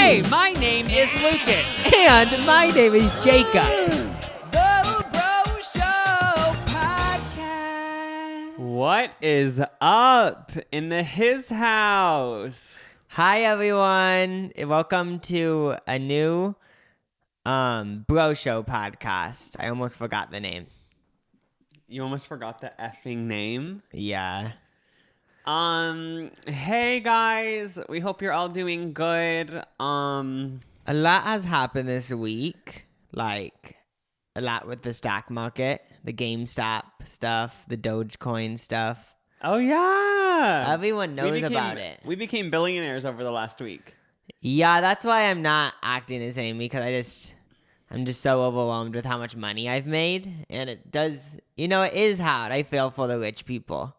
Hey, my name is Lucas. And my name is Jacob. The Bro Show Podcast. What is up in the his house? Hi, everyone. Welcome to a new Bro Show podcast. I almost forgot the name. You almost forgot the effing name? Yeah. Hey guys, we hope you're all doing good. A lot has happened this week. Like, a lot with the stock market, the GameStop stuff, the Dogecoin stuff. Oh yeah. Everyone knows about it. We became billionaires over the last week. Yeah, that's why I'm not acting the same, because I'm just so overwhelmed with how much money I've made. And it does, it is hard. I feel for the rich people.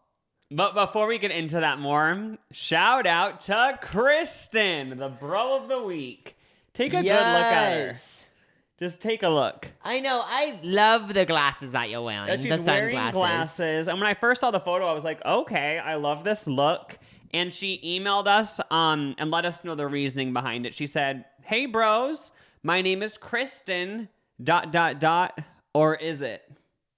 But before we get into that more, shout out to Kristen, the bro of the week. Take a good look at her. Just take a look. I know. I love the glasses that you're wearing. Yeah, she's wearing glasses. And when I first saw the photo, I was like, okay, I love this look. And she emailed us and let us know the reasoning behind it. She said, hey, bros, my name is Kristen, ... or is it?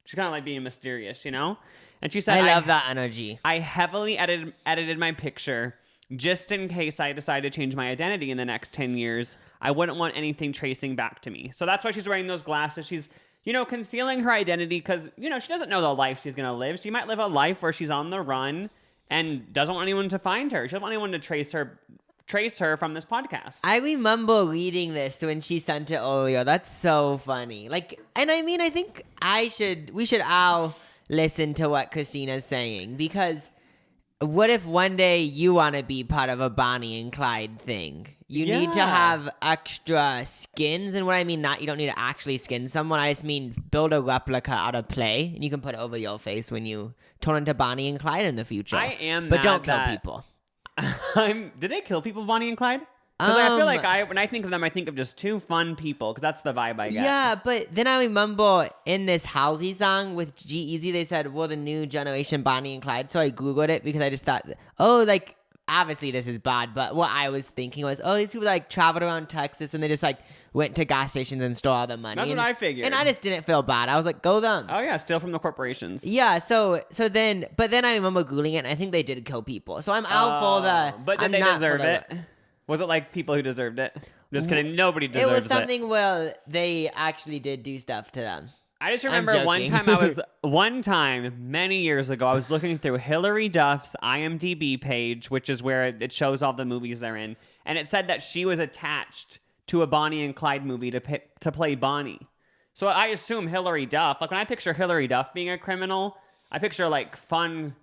She's kind of like being mysterious, And she said, I love that energy. I heavily edited my picture just in case I decide to change my identity in the next 10 years. I wouldn't want anything tracing back to me. So that's why she's wearing those glasses. She's, concealing her identity because, she doesn't know the life she's going to live. She might live a life where she's on the run and doesn't want anyone to find her. She doesn't want anyone to trace her from this podcast. I remember reading this when she sent it earlier. That's so funny. I think we should all listen to what Christina's saying, because what if one day you want to be part of a Bonnie and Clyde thing? You need to have extra skins, and what I mean, you don't need to actually skin someone. I just mean build a replica out of play, and you can put it over your face when you turn into Bonnie and Clyde in the future. But don't kill people. Did they kill people, Bonnie and Clyde? Because I feel like when I think of them, I think of just two fun people, because that's the vibe I get. Yeah, but then I remember in this Halsey song with G-Eazy, they said, we're the new generation Bonnie and Clyde. So I Googled it because I just thought, obviously this is bad, but what I was thinking was, these people traveled around Texas and they just went to gas stations and stole all the money. That's what I figured. And I just didn't feel bad. I was like, go them. Oh yeah, steal from the corporations. Yeah, but then I remember Googling it, and I think they did kill people. So I'm out for the... But did they deserve it? Was it like people who deserved it? Just kidding. Nobody deserves it. It was something where they actually did do stuff to them. I just remember one time many years ago, I was looking through Hilary Duff's IMDb page, which is where it shows all the movies they're in. And it said that she was attached to a Bonnie and Clyde movie to play Bonnie. So I assume Hilary Duff, when I picture Hilary Duff being a criminal, I picture fun,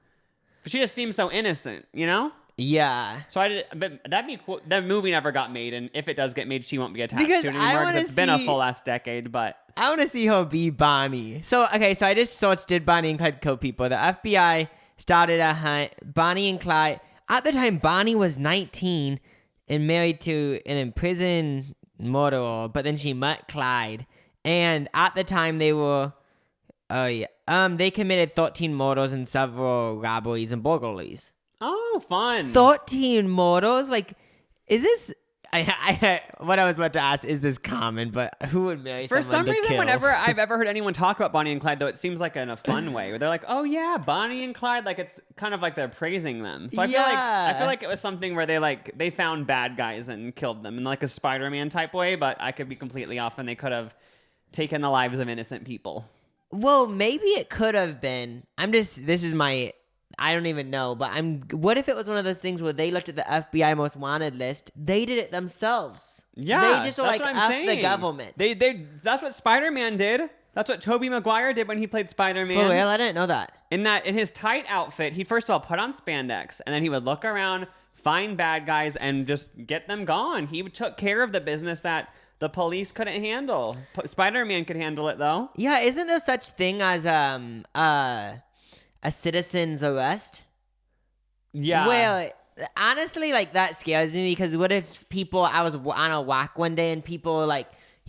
but she just seems so innocent, Yeah. But that'd be cool. That movie never got made, and if it does get made, she won't be attached to it anymore because it's been a full ass decade. But I want to see her be Bonnie. So I just searched, did Bonnie and Clyde kill people? The FBI started a hunt. Bonnie and Clyde. At the time, Bonnie was 19 and married to an imprisoned murderer, but then she met Clyde. And at the time, they were, they committed 13 murders and several robberies and burglaries. Oh, fun. 13 murders? Is this... what I was about to ask, is this common? But who would marry someone to kill? For some reason, whenever I've ever heard anyone talk about Bonnie and Clyde, though, it seems like in a fun way. Where they're like, oh yeah, Bonnie and Clyde. It's kind of like they're praising them. So I feel like it was something where they found bad guys and killed them in a Spider-Man type way. But I could be completely off, and they could have taken the lives of innocent people. Well, maybe it could have been. I don't even know, but what if it was one of those things where they looked at the FBI most wanted list, they did it themselves. Yeah, they just were F the government. That's what Spider-Man did. That's what Tobey Maguire did when he played Spider-Man. For real? I didn't know that. In his tight outfit, he first of all put on spandex, and then he would look around, find bad guys, and just get them gone. He took care of the business that the police couldn't handle. Spider-Man could handle it, though. Yeah, isn't there such thing as a citizen's arrest? Yeah. Well, honestly, that scares me, because what if I was on a walk one day and people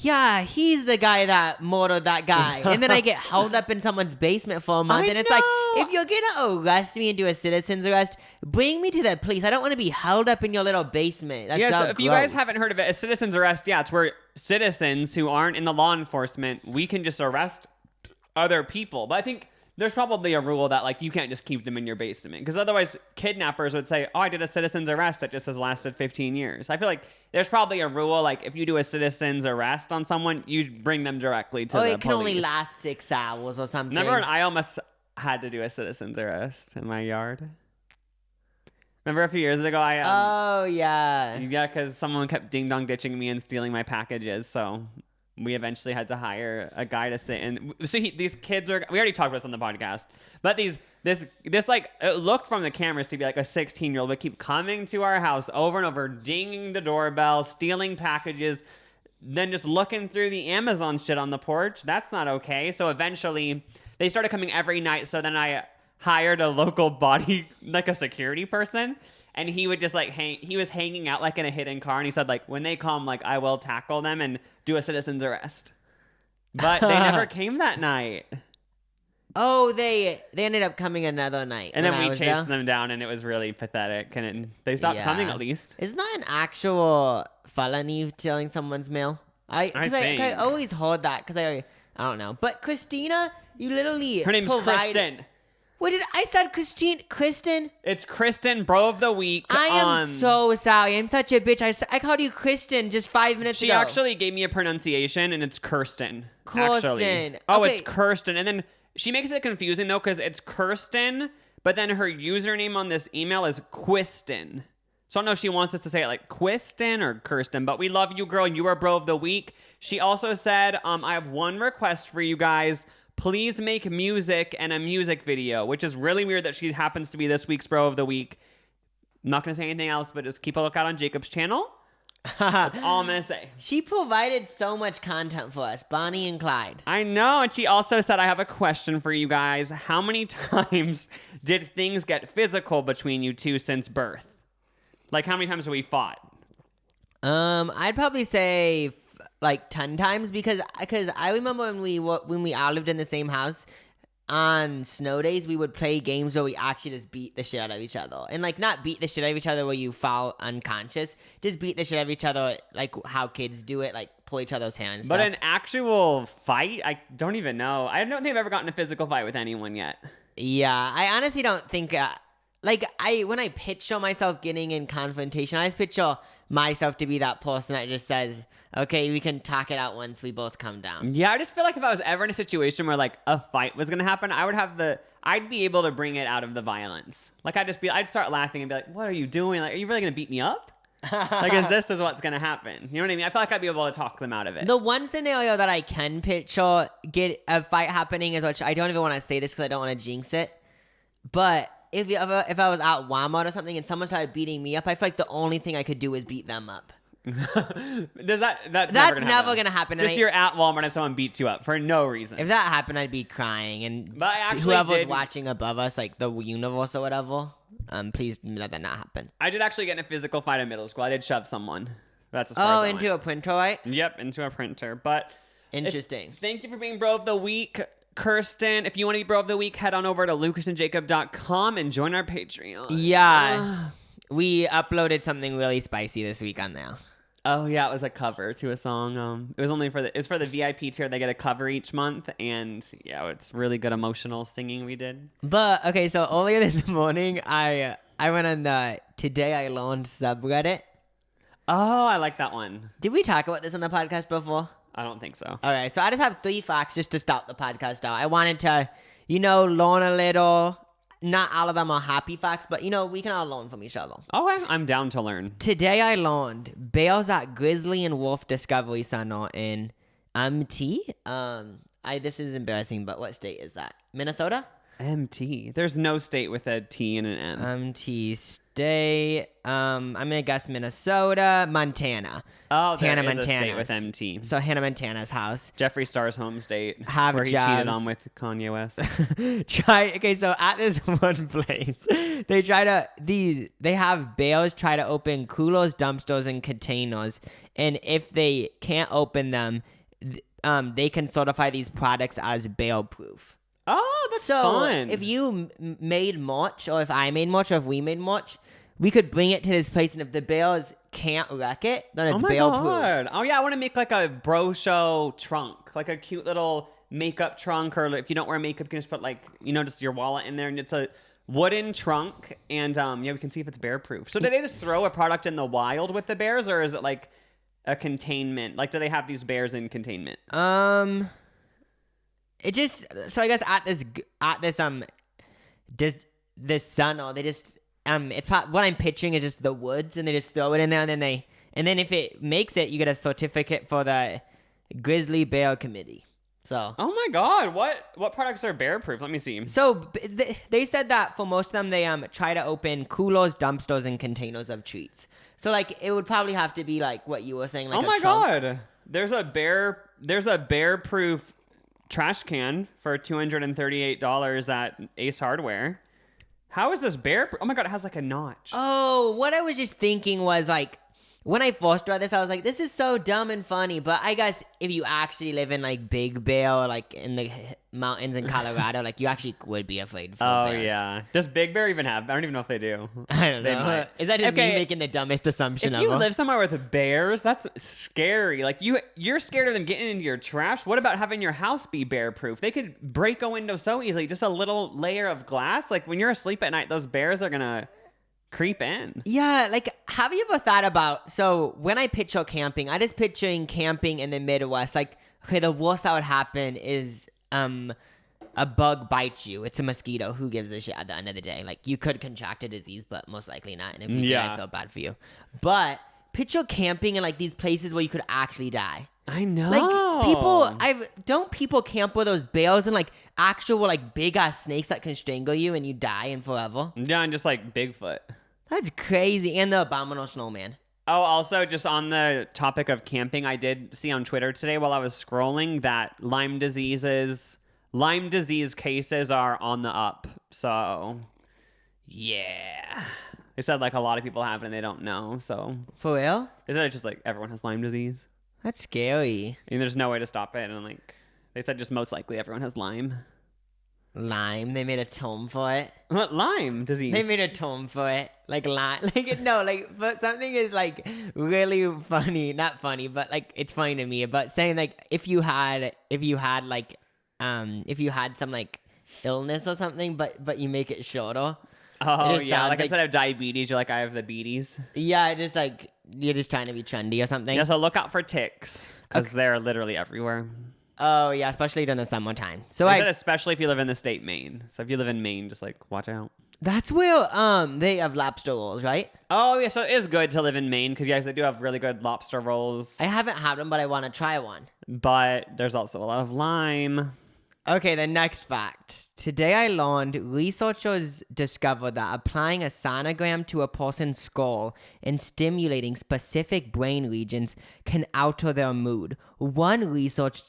yeah, he's the guy that murdered that guy. And then I get held up in someone's basement for a month. And it's like, if you're going to arrest me and do a citizen's arrest, bring me to the police. I don't want to be held up in your little basement. That's so so if gross. you guys haven't heard of it, a citizen's arrest, it's where citizens who aren't in the law enforcement, we can just arrest other people. But I think there's probably a rule that, like, you can't just keep them in your basement. Because otherwise, kidnappers would say, oh, I did a citizen's arrest that just has lasted 15 years. I feel like there's probably a rule, like, if you do a citizen's arrest on someone, you bring them directly to the police. It can only last 6 hours or something. Remember when I almost had to do a citizen's arrest in my yard? Remember a few years ago, oh, yeah. Yeah, because someone kept ding-dong ditching me and stealing my packages, so we eventually had to hire a guy to sit in. So these kids we already talked about this on the podcast, but this like, it looked from the cameras to be like a 16-year-old would keep coming to our house over and over, dinging the doorbell, stealing packages, then just looking through the Amazon shit on the porch. That's not okay. So eventually they started coming every night. So then I hired a local body, like a security person. And he would just like he was hanging out like in a hidden car. And he said, like, when they come, like, I will tackle them and do a citizen's arrest. But they never came that night. Oh, they ended up coming another night. And then we chased them down, and it was really pathetic. And they stopped coming, at least. Isn't that an actual felony, stealing someone's mail? I always heard that because I don't know. But Christina, you literally her name's Kristen. What did I said? Kristen? It's Kristen, bro of the week. I am so sorry. I'm such a bitch. I called you Kristen just 5 minutes ago. She actually gave me a pronunciation, and it's Kirsten. Kirsten. Actually. Oh, okay. It's Kirsten. And then she makes it confusing, though, because it's Kirsten, but then her username on this email is Quiston. So I don't know if she wants us to say it like Quiston or Kirsten, but we love you, girl. You are bro of the week. She also said, I have one request for you guys. Please make music and a music video, which is really weird that she happens to be this week's bro of the week. I'm not going to say anything else, but just keep a lookout on Jacob's channel. That's all I'm going to say. She provided so much content for us, Bonnie and Clyde. I know. And she also said, I have a question for you guys. How many times did things get physical between you two since birth? Like, how many times have we fought? I'd probably say like 10 times because I remember when we all lived in the same house. On snow days, we would play games where we actually just beat the shit out of each other. And, like, not beat the shit out of each other where you fall unconscious. Just beat the shit out of each other, like how kids do it, like pull each other's hair and stuff. But an actual fight? I don't even know. I don't think I've ever gotten in a physical fight with anyone yet. Yeah, I honestly don't think... when I picture myself getting in confrontation, I just picture myself to be that person that just says, okay, we can talk it out once we both come down. Yeah, I just feel like if I was ever in a situation where, like, a fight was going to happen, I'd be able to bring it out of the violence. Like, I'd start laughing and be like, what are you doing? Like, are you really going to beat me up? Like, this is what's going to happen. You know what I mean? I feel like I'd be able to talk them out of it. The one scenario that I can picture get a fight happening is, which I don't even want to say this because I don't want to jinx it, but... If I was at Walmart or something and someone started beating me up, I feel like the only thing I could do is beat them up. That's never gonna happen. Just you're at Walmart and someone beats you up for no reason. If that happened, I'd be crying. And whoever's watching above us, like the universe or whatever, please let that not happen. I did actually get in a physical fight in middle school. I did shove someone. That's as far as I went. A printer, right? Yep, into a printer. But interesting. Thank you for being bro of the week, Kirsten. If you want to be bro of the week, head on over to lucasandjacob.com and join our Patreon. Yeah. We uploaded something really spicy this week on there. Oh yeah, it was a cover to a song. It was for the VIP tier. They get a cover each month, and yeah, it's really good emotional singing we did. But okay, so earlier this morning, I went on the Today I Learned subreddit. Oh, I like that one. Did we talk about this on the podcast before? I don't think so. Okay, so I just have 3 facts just to start the podcast out. I wanted to, learn a little. Not all of them are happy facts, but, we can all learn from each other. Okay, I'm down to learn. Today I learned bears at Grizzly and Wolf Discovery Center in MT. This is embarrassing, but what state is that? Minnesota? MT. There's no state with a T and an M. MT state. I'm gonna guess Minnesota, Montana. Oh, there Hannah is a state Montana's. with MT. So Hannah Montana's house. Jeffree Star's home state, Have where he jobs. cheated on with Kanye West. So at this one place, they have bales try to open coolers, dumpsters, and containers, and if they can't open them, they can certify these products as bail proof. Oh, that's So fun. if you made merch, or if I made merch, or if we made merch, we could bring it to this place, and if the bales can't wreck it, then it's bail proof. Oh yeah, I want to make like a bro show trunk, like a cute little makeup trunk, or if you don't wear makeup, you can just put like, just your wallet in there, and it's a wooden trunk, and we can see if it's bear proof. So do they just throw a product in the wild with the bears, or is it like a containment? Like, do they have these bears in containment? It just, so I guess at this sun, or they just what I'm picturing is just the woods, and they just throw it in there, and then if it makes it, you get a certificate for the Grizzly Bear Committee. So. Oh my God! What products are bear proof? Let me see. So they said that for most of them, they try to open coolers, dumpsters, and containers of treats. So like it would probably have to be like what you were saying. Like, oh my God! There's a bear proof trash can for $238 at Ace Hardware. How is this bear? Oh my God, it has like a notch. Oh, what I was just thinking was like, when I first read this, I was like, this is so dumb and funny. But I guess if you actually live in like Big Bear, or like in the mountains in Colorado, like you actually would be afraid for bears. Oh yeah. Does Big Bear even have? I don't even know if they do. I don't They know. might. Is that just me Okay, making the dumbest assumption If you ever? live somewhere with bears, that's scary. Like you're scared of them getting into your trash. What about having your house be bear proof? They could break a window so easily. Just a little layer of glass. Like when you're asleep at night, those bears are gonna creep in. Yeah, like, have you ever thought about, so when I picture camping, I just picturing camping in the Midwest, like, okay, the worst that would happen is a bug bites you. It's a mosquito. Who gives a shit at the end of the day? Like, you could contract a disease, but most likely not, and if you did, I feel bad for you. But picture camping in, like, these places where you could actually die. I know. Like, don't people camp with those bears and, like, actual, like, big-ass snakes that can strangle you and you die and forever? Yeah, and just like Bigfoot. That's crazy. And the abominable snowman. Oh, also, just on the topic of camping, I did see on Twitter today while I was scrolling that Lyme disease cases are on the up. So, yeah. They said like a lot of people have it and they don't know. So, For real? they said it's just like everyone has Lyme disease. That's scary. And there's no way to stop it. And like they said, just most likely everyone has Lyme. Lyme. They made a term for it. What Lyme disease? They made a term for it. Like Lyme. Like no. Like but something is like really funny. Not funny, but like it's funny to me. But saying like if you had some like illness or something, but you make it shorter. Oh It just yeah, sounds like instead of diabetes, you're like I have the beaties. Yeah, just like you're just trying to be trendy or something. Yeah, so look out for ticks because they're literally everywhere. Oh yeah, especially during the summertime. So I said especially if you live in the state Maine. So if you live in Maine, just like watch out. that's where they have lobster rolls, right? Oh yeah, so it is good to live in Maine because yes, they do have really good lobster rolls. I haven't had them, but I want to try one. But there's also a lot of Lyme. Okay, the next fact. Today I learned researchers discovered that applying a sonogram to a person's skull and stimulating specific brain regions can alter their mood. One researcher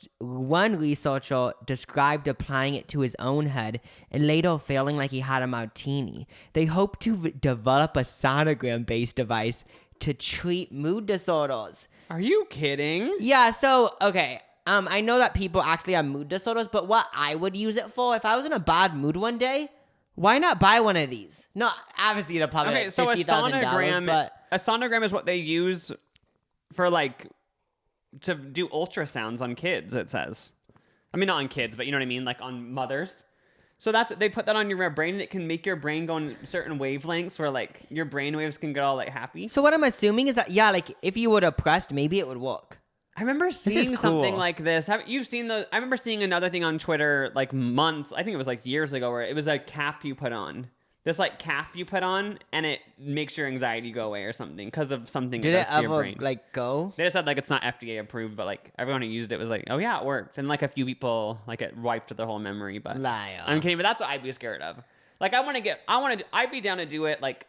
described applying it to his own head and later feeling like he had a martini. They hope to develop a sonogram-based device to treat mood disorders. Are you kidding? Yeah, so, okay. I know that people actually have mood disorders, but what I would use it for, if I was in a bad mood one day, why not buy one of these? No, obviously they're probably Okay, like so $50,000, but a sonogram is what they use for like to do ultrasounds on kids. It says, I mean not on kids, but you know what I mean, like on mothers. So they put that on your brain, and it can make your brain go in certain wavelengths where like your brain waves can get all like happy. So what I'm assuming is that like if you were depressed, maybe it would work. I remember seeing cool. something like this. Have you seen the? I remember seeing another thing on Twitter like months. I think it was like years ago, where it was a cap you put on, this like cap you put on, and it makes your anxiety go away or something because of something Did it it does to your ever brain. like go? They just said like it's not FDA approved, but like everyone who used it was like, oh yeah, it worked, and like a few people like it wiped their whole memory. But Liar. I'm kidding, but that's what I'd be scared of. Like I'd be down to do it like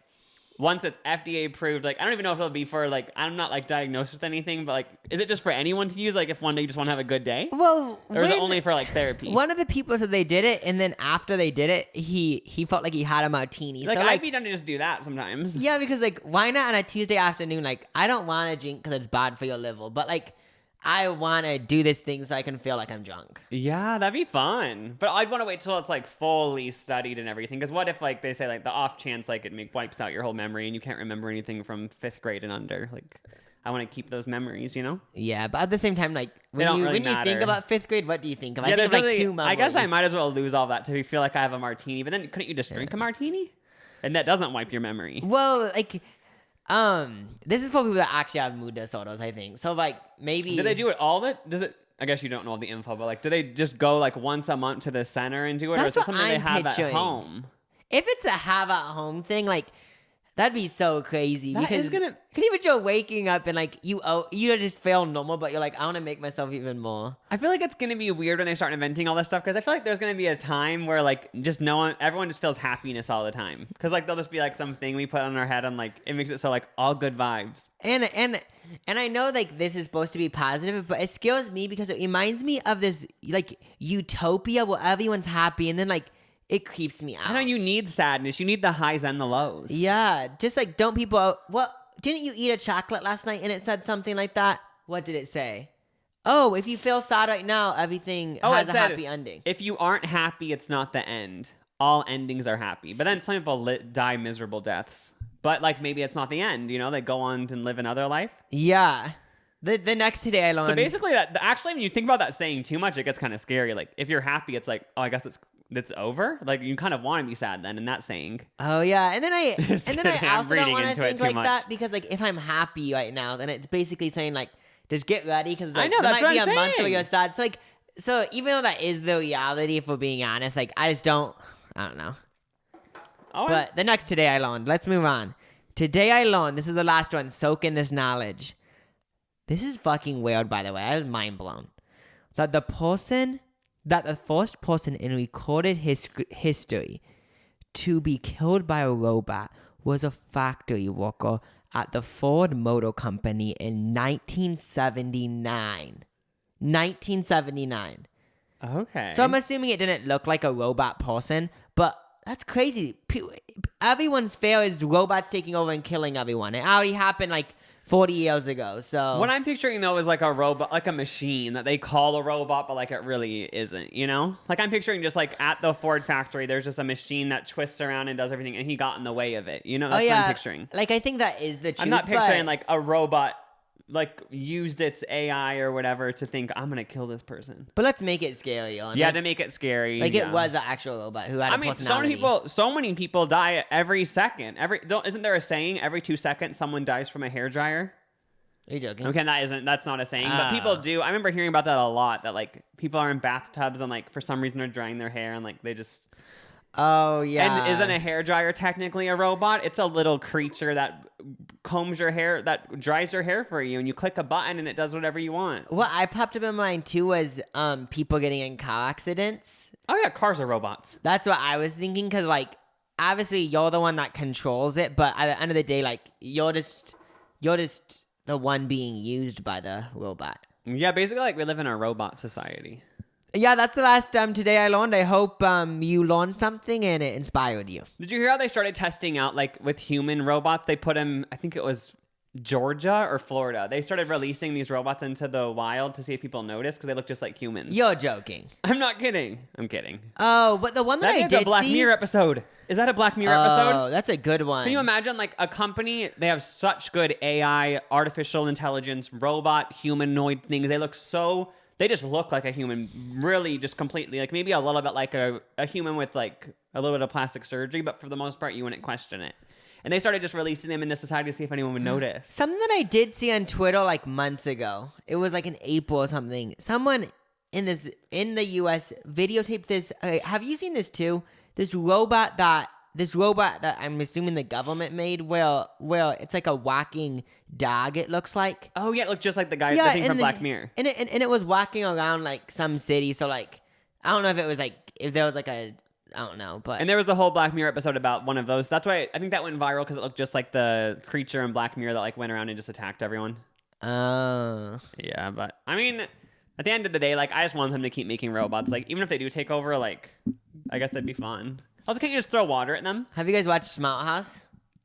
once it's FDA approved. Like I don't even know if it'll be for like I'm not like diagnosed with anything, but like is it just for anyone to use? Like if one day you just want to have a good day, Well, or is it only for like therapy? One of the people said they did it, and then after they did it, he felt like he had a martini. Like so, I'd be down to just do that sometimes. yeah, because like why not on a Tuesday afternoon? Like I don't want to drink because it's bad for your liver, but like I want to do this thing so I can feel like I'm drunk. Yeah, that'd be fun. But I'd want to wait till it's like fully studied and everything. Because what if like they say like the off chance like it wipes out your whole memory and you can't remember anything from 5th grade and under? Like I want to keep those memories, you know? Yeah, but at the same time, like when you think about 5th grade, what do you think of? Yeah, I think of like 2 memories. I guess I might as well lose all that to feel like I have a martini. But then couldn't you just drink a martini? And that doesn't wipe your memory. Well, like this is for people that actually have mood disorders, I think. So like maybe Do they do it all does it? I guess you don't know all the info, but like, do they just go like once a month to the center and do it, or is it something they have at home? If it's a have at home thing, like that'd be so crazy. That because is gonna. Could you imagine waking up and like you just feel normal, but you're like, I want to make myself even more. I feel like it's gonna be weird when they start inventing all this stuff because I feel like there's gonna be a time where like just everyone just feels happiness all the time because like there'll just be like something we put on our head and like it makes it so like all good vibes. And I know like this is supposed to be positive, but it scares me because it reminds me of this like Utopia where everyone's happy, and then like it creeps me out. I know you need sadness, you need the highs and the lows. Yeah, just like don't people. What didn't you eat a chocolate last night and it said something like that? What did it say? Oh, if you feel sad right now, everything has a happy ending. If you aren't happy, it's not the end. All endings are happy, but then some people die miserable deaths. But like maybe it's not the end, you know? They go on and live another life. Yeah. The next day I learned. So basically, actually, when you think about that saying too much, it gets kind of scary. Like if you're happy, it's like, oh, I guess it's over. Like you kind of want to be sad then in that saying. Oh yeah, and then I also don't want to think like much. that because like if I'm happy right now, then it's basically saying like just get ready because like, I know there that's might what be I'm a month saying. where you're sad. So even though that is the reality, if we're being honest, like I don't know. Oh, But the next today I learned. Let's move on. Today I learned. This is the last one. Soak in this knowledge. This is fucking weird, by the way. I was mind blown. That the first person in recorded history to be killed by a robot was a factory worker at the Ford Motor Company in 1979. 1979. okay. So I'm assuming it didn't look like a robot person, but that's crazy. Everyone's fear is robots taking over and killing everyone. It already happened like 40 years ago. So what I'm picturing though is like a robot, like a machine that they call a robot, but like it really isn't, you know? Like I'm picturing just like at the Ford factory, there's just a machine that twists around and does everything, and he got in the way of it. You know, that's what I'm picturing. Like I think that is the truth. I'm not picturing like a robot like used its AI or whatever to think I'm gonna kill this person. But let's make it scary. Yeah, to make it scary. Like it was an actual robot who had a personality. so many people die every second. Isn't there a saying every 2 seconds someone dies from a hairdryer? Are you joking? Okay, that's not a saying, but people do. I remember hearing about that a lot. That like people are in bathtubs and like for some reason are drying their hair and like they just. Oh yeah. And isn't a hairdryer technically a robot? It's a little creature that combs your hair, that dries your hair for you, and you click a button and it does whatever you want. What I popped up in mind too was people getting in car accidents. Oh yeah, cars are robots. That's what I was thinking because like obviously you're the one that controls it, but at the end of the day, like you're just the one being used by the robot. Yeah, basically like we live in a robot society. Yeah, that's the last today I learned. I hope you learned something and it inspired you. Did you hear how they started testing out like with human robots? They put them, I think it was Georgia or Florida. They started releasing these robots into the wild to see if people notice because they look just like humans. You're joking. I'm not kidding. I'm kidding. Oh, but the one that I did a Black Mirror episode. Is that a Black Mirror episode? Oh, that's a good one. Can you imagine like a company, they have such good AI, artificial intelligence, robot, humanoid things. They just look like a human, really just completely, like maybe a little bit like a human with like a little bit of plastic surgery, but for the most part, you wouldn't question it. And they started just releasing them into society to see if anyone would notice. Something that I did see on Twitter like months ago, it was like in April or something. Someone in the US videotaped this. Have you seen this too? This robot that that I'm assuming the government made. Well, it's like a walking dog. It looks like. Oh yeah, it looked just like the thing from Black Mirror. And it was walking around like some city. So like, I don't know if there was like a, I don't know, but. And there was a whole Black Mirror episode about one of those. That's why I think that went viral because it looked just like the creature in Black Mirror that like went around and just attacked everyone. Oh. Yeah, but I mean, at the end of the day, like I just want them to keep making robots. Like even if they do take over, like I guess it'd be fun. Also, can't you just throw water at them? Have you guys watched Smart House?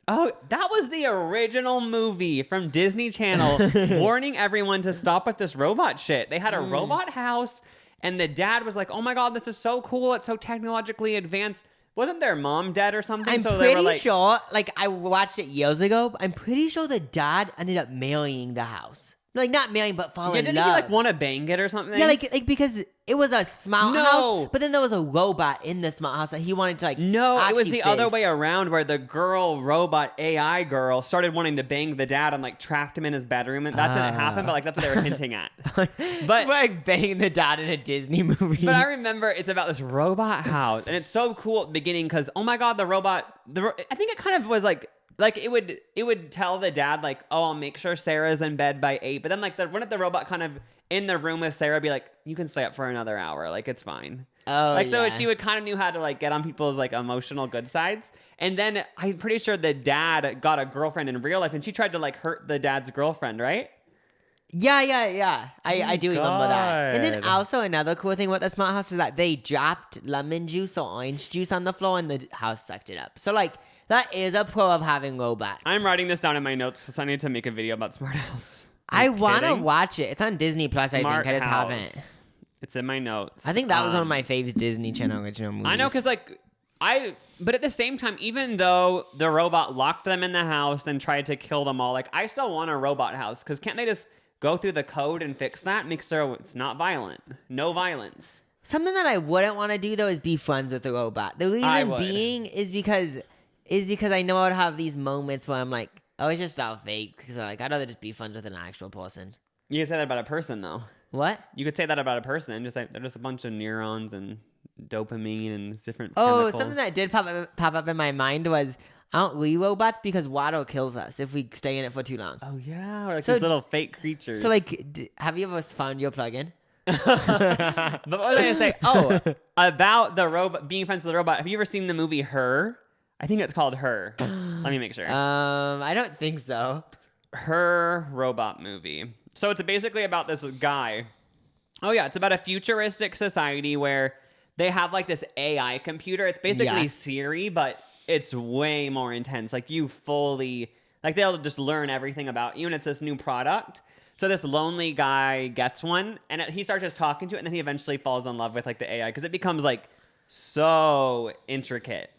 Oh, that was the original movie from Disney Channel warning everyone to stop with this robot shit. They had a robot house, and the dad was like, oh my God, this is so cool. It's so technologically advanced. Wasn't their mom dead or something? I'm so pretty they were like, sure, like I watched it years ago, but I'm pretty sure the dad ended up marrying the house. Like not marrying, but falling in love. Didn't he like want to bang it or something? Yeah, like because it was a smart house, but then there was a robot in the smart house that he wanted to like. No, it was the other way around, where the girl robot AI girl started wanting to bang the dad and like trapped him in his bedroom, and that didn't happen. But like that's what they were hinting at. But like banging the dad in a Disney movie. But I remember it's about this robot house, and it's so cool at the beginning because oh my God, the robot. I think it kind of was like it would tell the dad like, oh, I'll make sure Sarah's in bed by 8. But then like wouldn't the robot kind of in the room with Sarah be like, you can stay up for another hour, like it's fine. Oh, like so she would kind of knew how to like get on people's like emotional good sides. And then I'm pretty sure the dad got a girlfriend in real life, and she tried to like hurt the dad's girlfriend, right? Yeah. I do remember that. And then also another cool thing about the smart house is that they dropped lemon juice or orange juice on the floor, and the house sucked it up. So like that is a pro of having robots. I'm writing this down in my notes because I need to make a video about Smart House. I want to watch it. It's on Disney Plus. I think I just haven't. It's in my notes. I think that was one of my faves Disney Channel original movies. I know because like but at the same time, even though the robot locked them in the house and tried to kill them all, like I still want a robot house because can't they just go through the code and fix that? Make sure it's not violent. No violence. Something that I wouldn't want to do though is be friends with a robot. The reason being is because I know I would have these moments where I'm like, oh, it's just all fake. So like, I'd rather just be friends with an actual person. You could say that about a person, though. What? You could say that about a person. Just like they're just a bunch of neurons and dopamine and different. Oh, chemicals. something that did pop up in my mind was, aren't we robots? Because water kills us if we stay in it for too long. Oh yeah, or like these little fake creatures. So like, have you ever found your plug-in? But what was I gonna say? Oh, about the robot being friends with the robot. Have you ever seen the movie Her? I think it's called Her. Let me make sure. I don't think so. Her robot movie. So it's basically about this guy. Oh yeah, it's about a futuristic society where they have like this AI computer. It's basically Siri, but it's way more intense. Like you fully, like they'll just learn everything about you, and it's this new product. So this lonely guy gets one, and he starts just talking to it, and then he eventually falls in love with like the AI because it becomes like so intricate.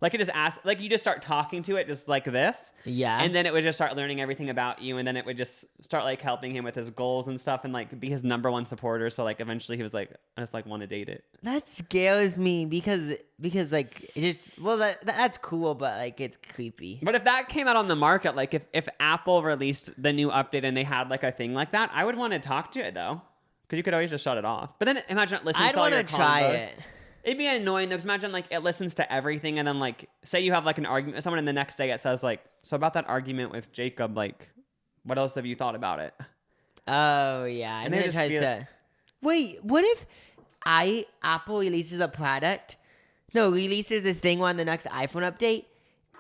Like it just asks, like you just start talking to it just like this. Yeah. And then it would just start learning everything about you. And then it would just start like helping him with his goals and stuff and like be his number one supporter. So like eventually he was like, I just like want to date it. That scares me because like it just, well, that's cool, but like it's creepy. But if that came out on the market, like if Apple released the new update and they had like a thing like that, I would want to talk to it though. Because you could always just shut it off. But then imagine it listens to all your I'd want to try it. It'd be annoying though, because imagine like it listens to everything, and then like say you have like an argument with someone, and the next day it says like, so about that argument with Jacob, like, what else have you thought about it? Oh yeah, and then it tries to. Wait, what if Apple releases a product? No, releases this thing on the next iPhone update.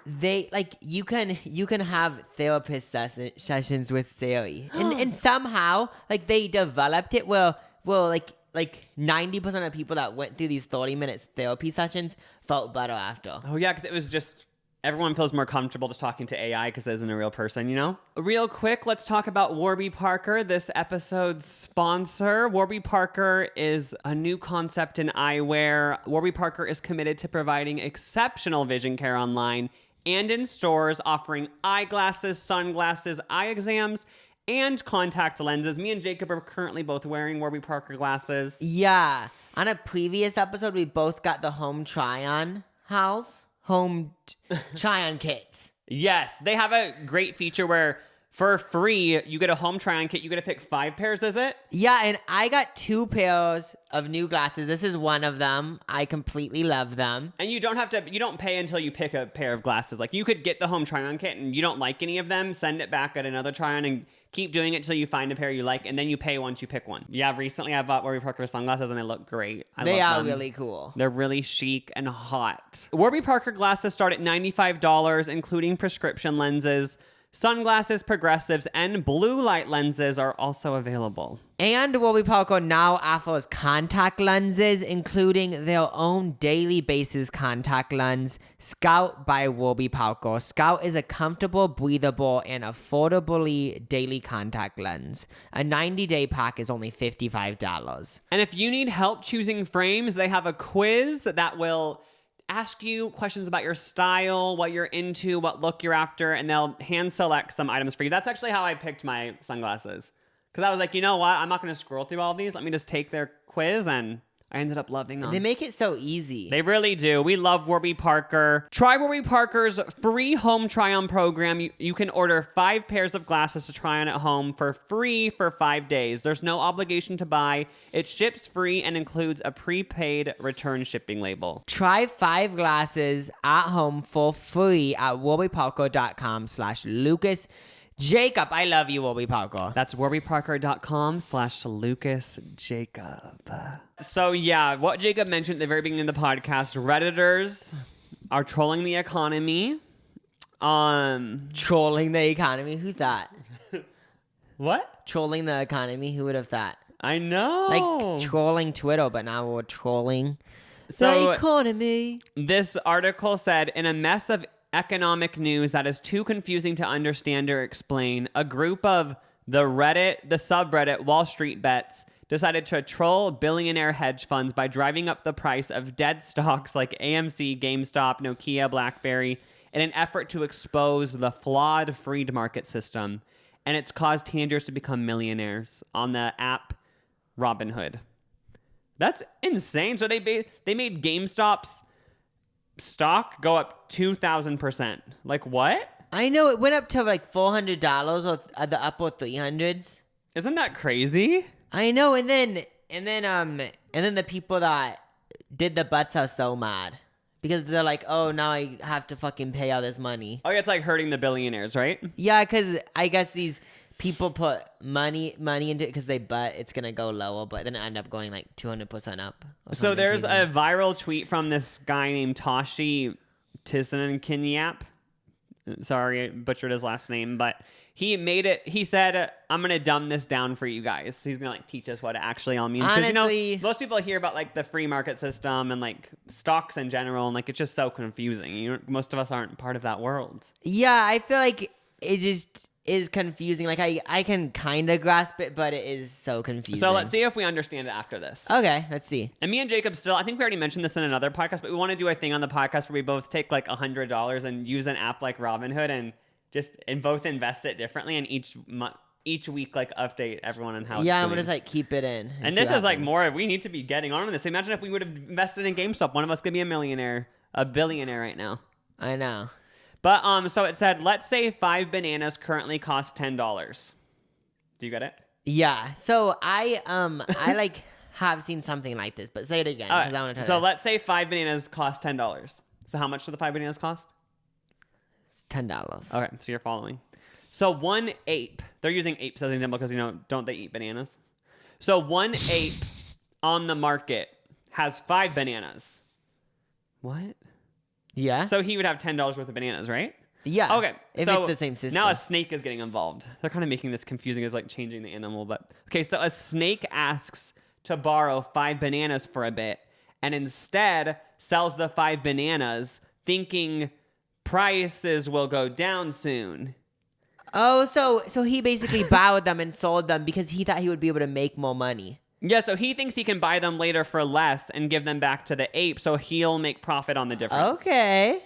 They like you can have therapist sessions with Siri, and somehow like they developed it well like 90% of people that went through these 30 minutes therapy sessions felt better after. Oh yeah, because it was just everyone feels more comfortable just talking to AI because it isn't a real person, you know? Real quick, let's talk about Warby Parker, this episode's sponsor. Warby Parker is a new concept in eyewear. Warby Parker is committed to providing exceptional vision care online and in stores, offering eyeglasses, sunglasses, eye exams, and contact lenses. Me and Jacob are currently both wearing Warby Parker glasses. Yeah. On a previous episode, we both got the home try-on kits. Yes. They have a great feature where For free, you get a home try-on kit. You get to pick 5 pairs, is it? Yeah, and I got 2 pairs of new glasses. This is one of them. I completely love them. And you don't pay until you pick a pair of glasses. Like, you could get the home try-on kit and you don't like any of them, send it back at another try-on and keep doing it till you find a pair you like, and then you pay once you pick one. Yeah, recently I bought Warby Parker sunglasses and they look great. They are them. really cool. They're really chic and hot. Warby Parker glasses start at $95, including prescription lenses. Sunglasses, progressives, and blue light lenses are also available. And Warby Parker now offers contact lenses, including their own daily basis contact lens, Scout by Warby Parker. Scout is a comfortable, breathable, and affordably daily contact lens. A 90-day pack is only $55. And if you need help choosing frames, they have a quiz that will ask you questions about your style, what you're into, what look you're after, and they'll hand select some items for you. That's actually how I picked my sunglasses. Because I was like, you know what? I'm not going to scroll through all of these. Let me just take their quiz, and I ended up loving them. They make it so easy. They really do. We love Warby Parker. Try Warby Parker's free home try-on program. You can order 5 pairs of glasses to try on at home for free for 5 days. There's no obligation to buy. It ships free and includes a prepaid return shipping label. Try 5 glasses at home for free at warbyparker.com/Lucas. Jacob, I love you, Warby Parker. That's warbyparker.com/Lucas Jacob. So yeah, what Jacob mentioned at the very beginning of the podcast, Redditors are trolling the economy. Trolling the economy? Who's that? What? Trolling the economy? Who would have thought? I know. Like trolling Twitter, but now we're trolling So, the economy. This article said, in a mess of economic news that is too confusing to understand or explain, a group of the subreddit Wall Street Bets decided to troll billionaire hedge funds by driving up the price of dead stocks like AMC, GameStop, Nokia, BlackBerry in an effort to expose the flawed free market system. And it's caused teenagers to become millionaires on the app Robinhood. That's insane. So they made GameStop's stock go up 2,000%. Like, what? I know it went up to like $400 or at the upper 300s. Isn't that crazy? I know, and then the people that did the butts are so mad because they're like, oh, now I have to fucking pay all this money. Oh, yeah, it's like hurting the billionaires, right? Yeah, because I guess these people put money into it because they bet it's gonna go lower, but then it end up going like 200% up. So there's a viral tweet from this guy named Tashi Tissanen-Kinyap. Sorry, I butchered his last name, but he made it. He said, "I'm gonna dumb this down for you guys." He's gonna like teach us what it actually all means. Because Honestly, most people hear about like the free market system and like stocks in general, and like it's just so confusing. Most of us aren't part of that world. Yeah, I feel like it just is confusing. Like I can kind of grasp it, but it is so confusing. So let's see if we understand it after this. Okay, let's see. And me and Jacob still, I think we already mentioned this in another podcast, but we want to do a thing on the podcast where we both take like $100 and use an app like Robinhood and both invest it differently, and each week like update everyone on how it's doing. I'm gonna just like keep it in. And this is like more, we need to be getting on this. Imagine if we would have invested in GameStop. One of us could be a billionaire right now. I know. But so it said, let's say 5 bananas currently cost $10. Do you get it? Yeah. So I like have seen something like this, but say it again because I want to tell you. So let's say 5 bananas cost $10. So how much do the 5 bananas cost? $10. Okay, so you're following. So one ape, they're using apes as an example because, don't they eat bananas? So one ape on the market has 5 bananas. What? Yeah. So he would have $10 worth of bananas, right? Yeah. Okay. If so it's the same system. Now a snake is getting involved. They're kind of making this confusing as like changing the animal, but okay. So a snake asks to borrow 5 bananas for a bit, and instead sells the 5 bananas, thinking prices will go down soon. Oh, so he basically borrowed them and sold them because he thought he would be able to make more money. Yeah, so he thinks he can buy them later for less and give them back to the ape, so he'll make profit on the difference. Okay.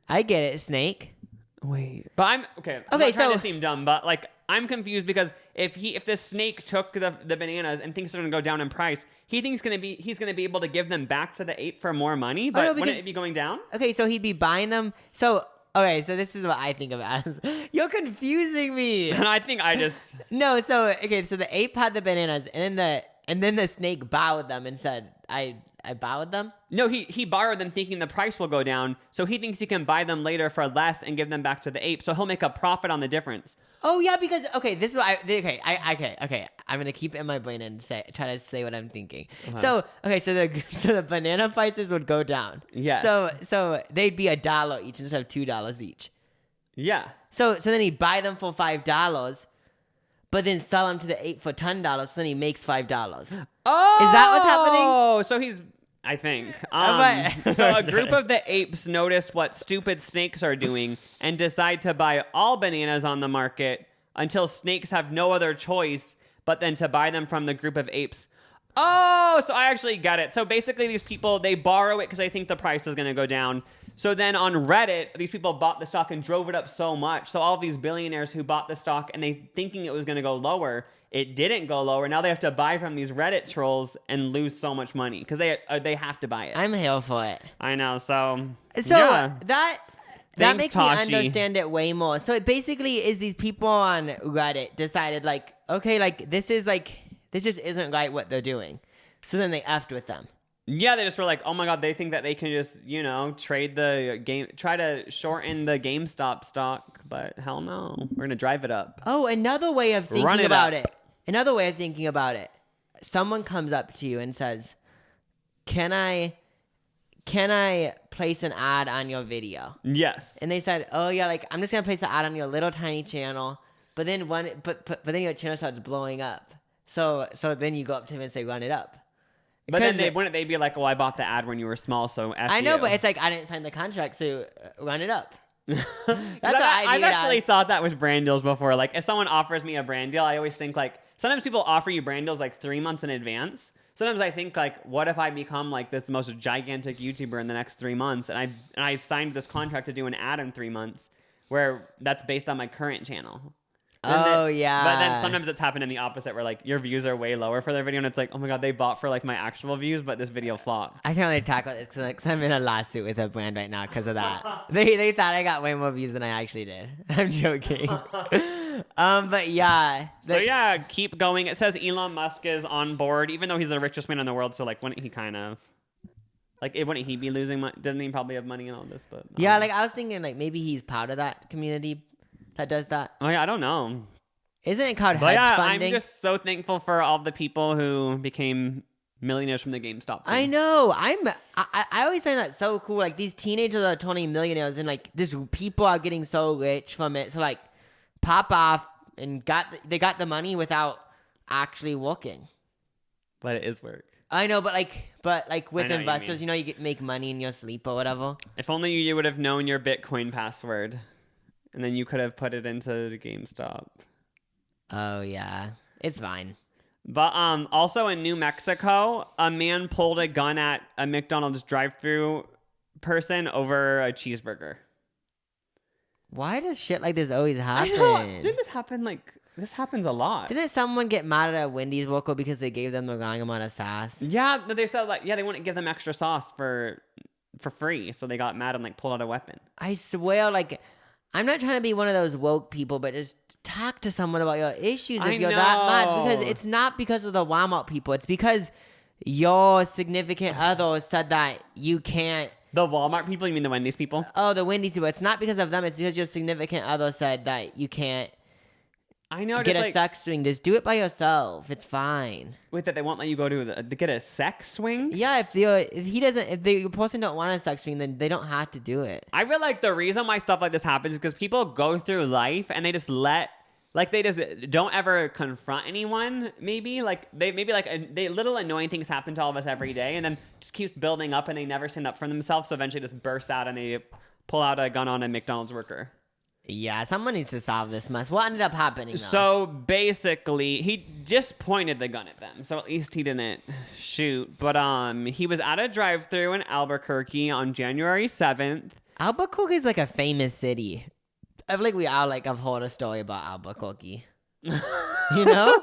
I get it, Snake. Wait. But I'm not trying to seem dumb, but like I'm confused because if the snake took the bananas and thinks they're gonna go down in price, he thinks he's gonna be able to give them back to the ape for more money, but wouldn't it be going down? Okay, so he'd be buying them. So Okay, so this is what I think of as. You're confusing me. And I think I just... No, so the ape had the bananas, and then the snake bowed them and said, I bowed them? No, he borrowed them thinking the price will go down, so he thinks he can buy them later for less and give them back to the ape, so he'll make a profit on the difference. Oh yeah, because this is what I'm gonna keep it in my brain and try to say what I'm thinking. So the banana prices would go down. Yes. So they'd be $1 each instead of $2 each. Yeah. So then he'd buy them for $5, but then sell them to the ape for $10. So then he makes $5. Oh, is that what's happening? Oh, so he's... I think. So a group of the apes notice what stupid snakes are doing and decide to buy all bananas on the market until snakes have no other choice but then to buy them from the group of apes. Oh, so I actually get it. So basically these people, they borrow it because they think the price is going to go down. So then on Reddit, these people bought the stock and drove it up so much. So all these billionaires who bought the stock and they thinking it was going to go lower, it didn't go lower. Now they have to buy from these Reddit trolls and lose so much money because they have to buy it. I'm here for it. I know. So yeah. That Thanks, makes Tashi. me understand it way more. So it basically is these people on Reddit decided like, okay, this just isn't right what they're doing. So then they effed with them. Yeah, they just were like, oh my God, they think that they can just, trade the game, try to shorten the GameStop stock, but hell no. We're going to drive it up. Oh, another way of thinking about it. Another way of thinking about it. Someone comes up to you and says, can I place an ad on your video? Yes. And they said, oh yeah, I'm just going to place an ad on your little tiny channel, but then then your channel starts blowing up. So then you go up to him and say, run it up. But then wouldn't they be like, well, I bought the ad when you were small, so F I know, you. but it's like, I didn't sign the contract, so run it up. That's what I've actually thought that with brand deals before. Like, if someone offers me a brand deal, I always think, sometimes people offer you brand deals, 3 months in advance. Sometimes I think, what if I become, this most gigantic YouTuber in the next 3 months, and I signed this contract to do an ad in 3 months, where that's based on my current channel. Yeah. But then sometimes it's happened in the opposite where your views are way lower for their video and it's like, oh my God, they bought for my actual views, but this video flopped. I can only talk about this because I'm in a lawsuit with a brand right now because of that. They thought I got way more views than I actually did. I'm joking. But yeah. So yeah, keep going. It says Elon Musk is on board, even though he's the richest man in the world. So wouldn't he kind of... wouldn't he be losing money? Doesn't he probably have money in all this? But yeah, I was thinking maybe he's part of that community that does that. Oh yeah, I don't know. Isn't it called hedge funding? I'm just so thankful for all the people who became millionaires from the GameStop thing. I know. I always find that so cool. These teenagers are turning millionaires, and these people are getting so rich from it. So pop off and they got the money without actually working. But it is work. I know, but with investors, you make money in your sleep or whatever. If only you would have known your Bitcoin password. And then you could have put it into the GameStop. Oh, yeah. It's fine. But also in New Mexico, a man pulled a gun at a McDonald's drive-thru person over a cheeseburger. Why does shit like this always happen? I know. Didn't this happen, this happens a lot. Didn't someone get mad at a Wendy's worker because they gave them the wrong amount of sauce? Yeah, they said, they wouldn't give them extra sauce for free. So they got mad and, pulled out a weapon. I swear, I'm not trying to be one of those woke people, but just talk to someone about your issues if you're that mad. Because it's not because of the Walmart people. It's because your significant other said that you can't. The Walmart people? You mean the Wendy's people? Oh, the Wendy's people. It's not because of them. It's because your significant other said that you can't get a sex swing. Just do it by yourself. It's fine. Wait, that they won't let you go to get a sex swing? Yeah, if the person don't want a sex swing, then they don't have to do it. I feel like the reason why stuff like this happens is because people go through life and they just they just don't ever confront anyone. Maybe they little annoying things happen to all of us every day, and then just keeps building up, and they never stand up for themselves. So eventually, just burst out and they pull out a gun on a McDonald's worker. Yeah, someone needs to solve this mess. What ended up happening, though? So basically, he just pointed the gun at them. So at least he didn't shoot. But he was at a drive-thru in Albuquerque on January 7th. Albuquerque is a famous city. I feel like we all have heard a story about Albuquerque. You know?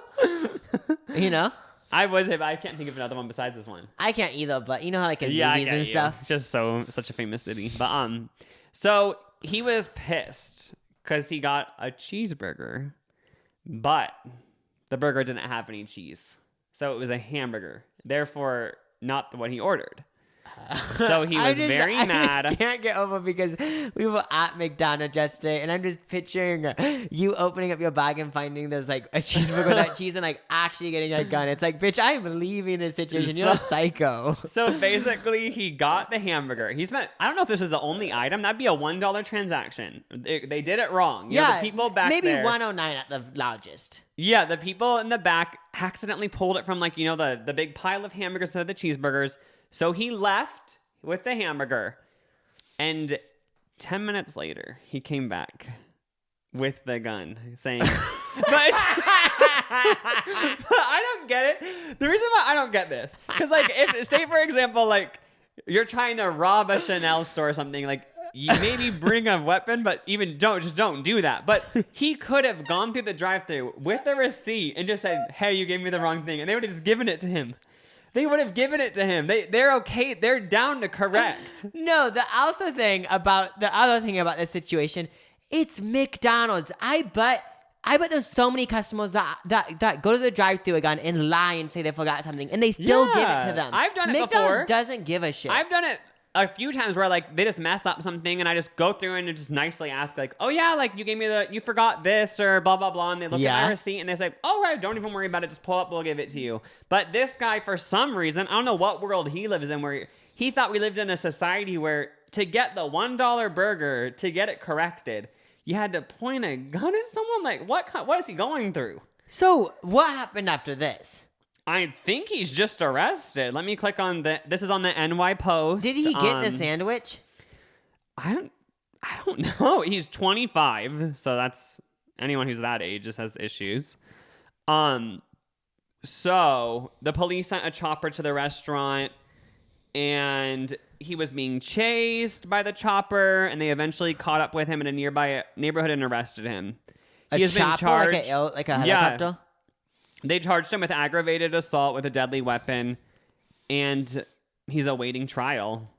I would say, but I can't think of another one besides this one. I can't either, but you know how in movies and stuff? Just such a famous city. But so he was pissed because he got a cheeseburger, but the burger didn't have any cheese. So it was a hamburger. Therefore, not what he ordered. So he was very mad. I just can't get over because we were at McDonald's yesterday, and I'm just picturing you opening up your bag and finding there's like a cheeseburger with that cheese and like actually getting a gun. It's like, bitch, I'm leaving this situation. You're a psycho. So basically, he got the hamburger. He spent, I don't know if this is the only item. That'd be a $1 transaction. They did it wrong. Yeah, the people back maybe there, $1.09 at the largest. Yeah, the people in the back accidentally pulled it from like, the big pile of hamburgers to the cheeseburgers. So he left with the hamburger, and 10 minutes later, he came back with the gun, saying, but I don't get it. The reason why I don't get this, because like, if, say for example, like, you're trying to rob a Chanel store or something, like, you maybe bring a weapon, but even don't do that. But he could have gone through the drive-thru with a receipt and just said, hey, you gave me the wrong thing, and they would have just given it to him. They would have given it to him. They're okay. They're down to correct. No, the other thing about this situation, it's McDonald's. I bet there's so many customers that go to the drive-thru again and lie and say they forgot something, and they still give it to them. I've done it McDonald's before. McDonald's doesn't give a shit. I've done it a few times where like they just mess up something, and I just go through and just nicely ask like, oh yeah, like you forgot this or blah blah blah, and they look at my receipt and they say, oh right, don't even worry about it, just pull up, we'll give it to you. But this guy, for some reason, I don't know what world he lives in, where he thought we lived in a society where to get the $1 burger, to get it corrected, you had to point a gun at someone. Like what is he going through? So what happened after this? I think he's just arrested. Let me click on this is on the NY Post. Did he get the sandwich? I don't know. He's 25, so that's anyone who's that age just has issues. So the police sent a chopper to the restaurant, and he was being chased by the chopper, and they eventually caught up with him in a nearby neighborhood and arrested him. He has been charged like a helicopter? Yeah. They charged him with aggravated assault with a deadly weapon, and he's awaiting trial.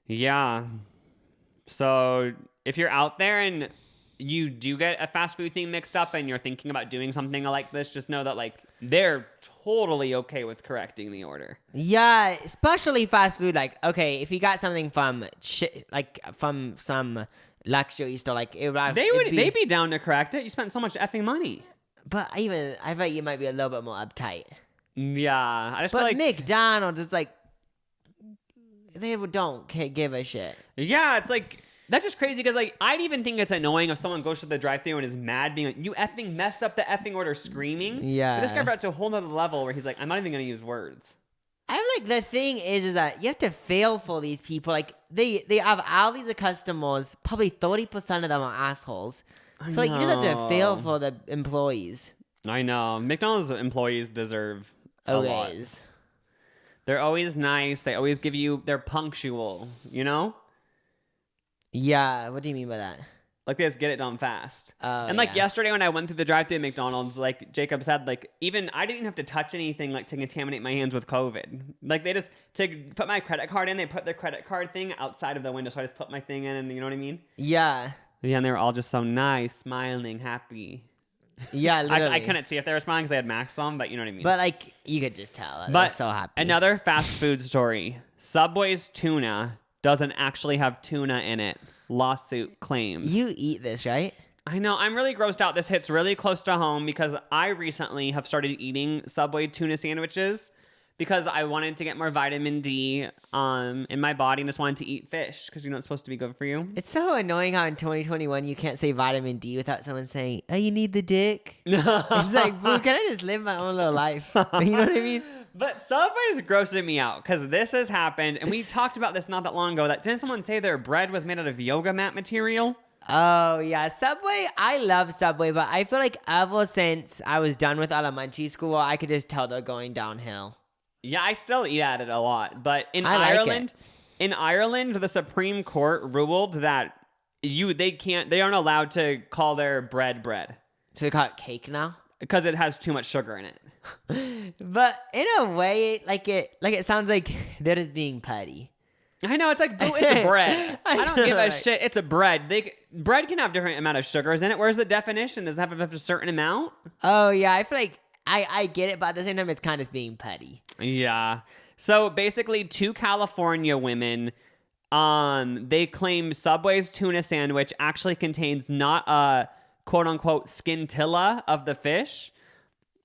Yeah. So if you're out there and you do get a fast food thing mixed up and you're thinking about doing something like this, just know that like they're totally okay with correcting the order. Yeah, especially fast food. Like, okay, if you got something from some luxury store, like they'd be down to correct it. You spent so much effing money. But I bet you might be a little bit more uptight. Yeah, I just but feel like McDonald's, it's like they don't give a shit. Yeah, it's like that's just crazy because like I'd even think it's annoying if someone goes to the drive-thru and is mad, being like, "You effing messed up the effing order," screaming. Yeah, but this guy brought it to a whole nother level where he's like, "I'm not even gonna use words." I'm like, the thing is that you have to fail for these people. Like they have all these customers. Probably 30% of them are assholes. So like, you just have to fail for the employees. I know. McDonald's employees deserve a lot. They're always nice. They always give you. They're punctual. You know. Yeah. What do you mean by that? Like they just get it done fast. Oh, and like yesterday when I went through the drive-thru at McDonald's, like Jacob said, like even I didn't have to touch anything like to contaminate my hands with COVID. Like they just to put my credit card in, they put their credit card thing outside of the window, so I just put my thing in, and you know what I mean? Yeah. Yeah, and they were all just so nice, smiling, happy. Yeah, literally. Actually, I couldn't see if they were smiling because they had masks on, but you know what I mean. But like, you could just tell. But they're so happy. Another fast food story: Subway's tuna doesn't actually have tuna in it. Lawsuit claims. You eat this, right? I know. I'm really grossed out. This hits really close to home because I recently have started eating Subway tuna sandwiches because I wanted to get more vitamin D in my body and just wanted to eat fish because it's supposed to be good for you. It's so annoying how in 2021 you can't say vitamin D without someone saying, "Oh, you need the dick." It's like, boo, can I just live my own little life? You know what I mean? But Subway is grossing me out because this has happened, and we talked about this not that long ago. That didn't someone say their bread was made out of yoga mat material? Oh yeah, Subway. I love Subway, but I feel like ever since I was done with elementary school, I could just tell they're going downhill. Yeah, I still eat at it a lot, but in Ireland, the Supreme Court ruled that they aren't allowed to call their bread. So they call it cake now because it has too much sugar in it. But in a way, it sounds like they're just being petty. I know, it's like, boo, it's a bread. I don't give a shit. It's a bread. Bread can have different amount of sugars in it. Where's the definition? Does it have a certain amount? Oh, yeah. I feel like I get it, but at the same time, it's kind of being petty. Yeah. So basically, 2 California women, they claim Subway's tuna sandwich actually contains not a quote-unquote scintilla of the fish.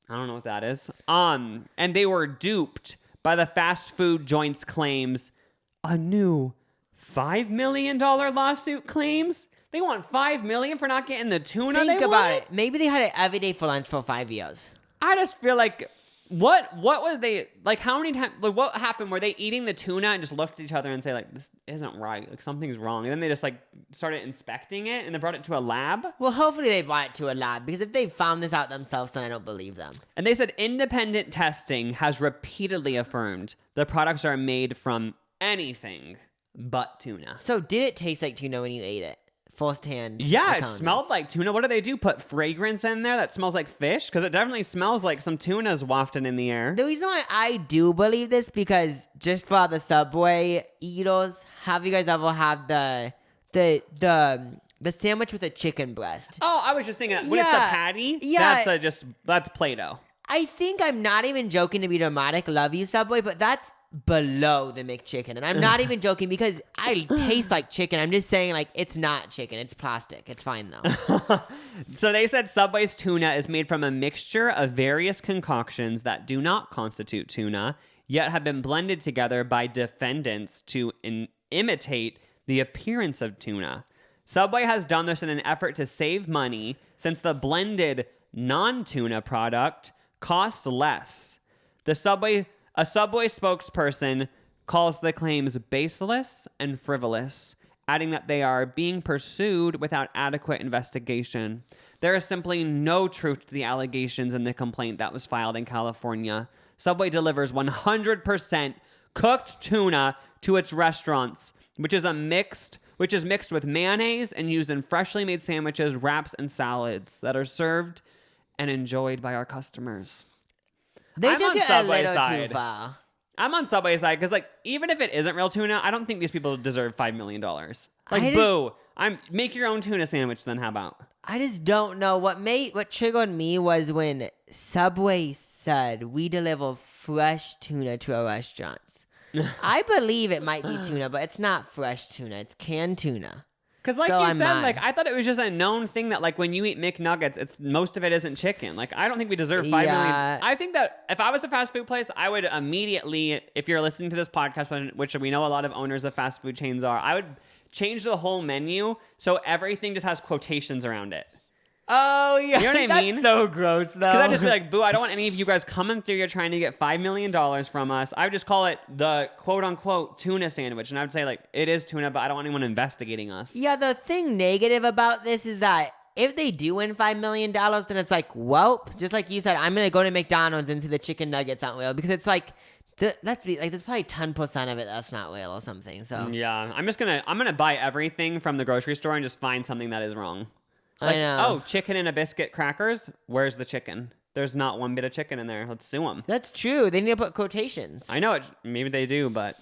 I don't know what that is. And they were duped by the fast food joint's claims. A new $5 million lawsuit claims they want $5 million for not getting the tuna. Think about it. Maybe they had it every day for lunch for 5 years. I just feel like what was they like? How many times? Like, what happened? Were they eating the tuna and just looked at each other and say like, "This isn't right. Like something's wrong," and then they just like started inspecting it and they brought it to a lab? Well, hopefully they brought it to a lab, because if they found this out themselves, then I don't believe them. And they said independent testing has repeatedly affirmed the products are made from anything but tuna. So did it taste like tuna when you ate it? Firsthand. Yeah, it smelled like tuna. What do they do? Put fragrance in there that smells like fish? Because it definitely smells like some tuna's wafting in the air. The reason why I do believe this, because just for the Subway eaters, have you guys ever had the sandwich with a chicken breast? Oh, I was just thinking when it's a patty. Yeah, that's Play-Doh. I think I'm not even joking to be dramatic. Love you, Subway, but that's below the McChicken. And I'm not even joking because I taste like chicken. I'm just saying, like, it's not chicken. It's plastic. It's fine, though. So they said Subway's tuna is made from a mixture of various concoctions that do not constitute tuna, yet have been blended together by defendants to imitate the appearance of tuna. Subway has done this in an effort to save money since the blended non-tuna product costs less. A Subway spokesperson calls the claims baseless and frivolous, adding that they are being pursued without adequate investigation. There is simply no truth to the allegations in the complaint that was filed in California. Subway delivers 100% cooked tuna to its restaurants, which is mixed with mayonnaise and used in freshly made sandwiches, wraps, and salads that are served and enjoyed by our cususters. They took it a little too far. I'm on Subway's side because, like, even if it isn't real tuna, I don't think these people deserve $5 million. Like, boo! Make your own tuna sandwich. Then how about? I just don't know what triggered me was when Subway said we deliver fresh tuna to our restaurants. I believe it might be tuna, but it's not fresh tuna. It's canned tuna. Because like you said, like I thought it was just a known thing that like when you eat McNuggets, most of it isn't chicken. Like I don't think we deserve $5 million. I think that if I was a fast food place, I would immediately, if you're listening to this podcast, which we know a lot of owners of fast food chains are, I would change the whole menu so everything just has quotations around it. Oh, yeah. You know what I mean? That's so gross, though. Because I'd just be like, boo, I don't want any of you guys coming through here trying to get $5 million from us. I would just call it the quote-unquote tuna sandwich. And I would say, like, it is tuna, but I don't want anyone investigating us. Yeah, the thing negative about this is that if they do win $5 million, then it's like, welp. Just like you said, I'm going to go to McDonald's and see the chicken nuggets aren't real. Because it's like, there's probably 10% of it that's not real or something. So yeah, I'm gonna buy everything from the grocery store and just find something that is wrong. Like, I know. Oh, chicken and a biscuit crackers? Where's the chicken? There's not one bit of chicken in there. Let's sue them. That's true. They need to put quotations. I know it. Maybe they do, but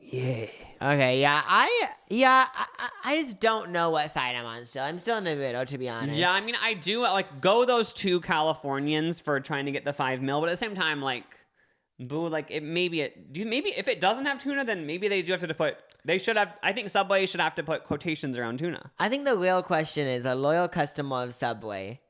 yeah. Okay, yeah. I just don't know what side I'm on still. I'm still in the middle, to be honest. Yeah, I mean, I do like go those 2 Californians for trying to get the $5 million, but at the same time, like, boo, like maybe if it doesn't have tuna, then maybe they do have to put. They should have. I think Subway should have to put quotations around tuna. I think the real question is, a loyal customer of Subway,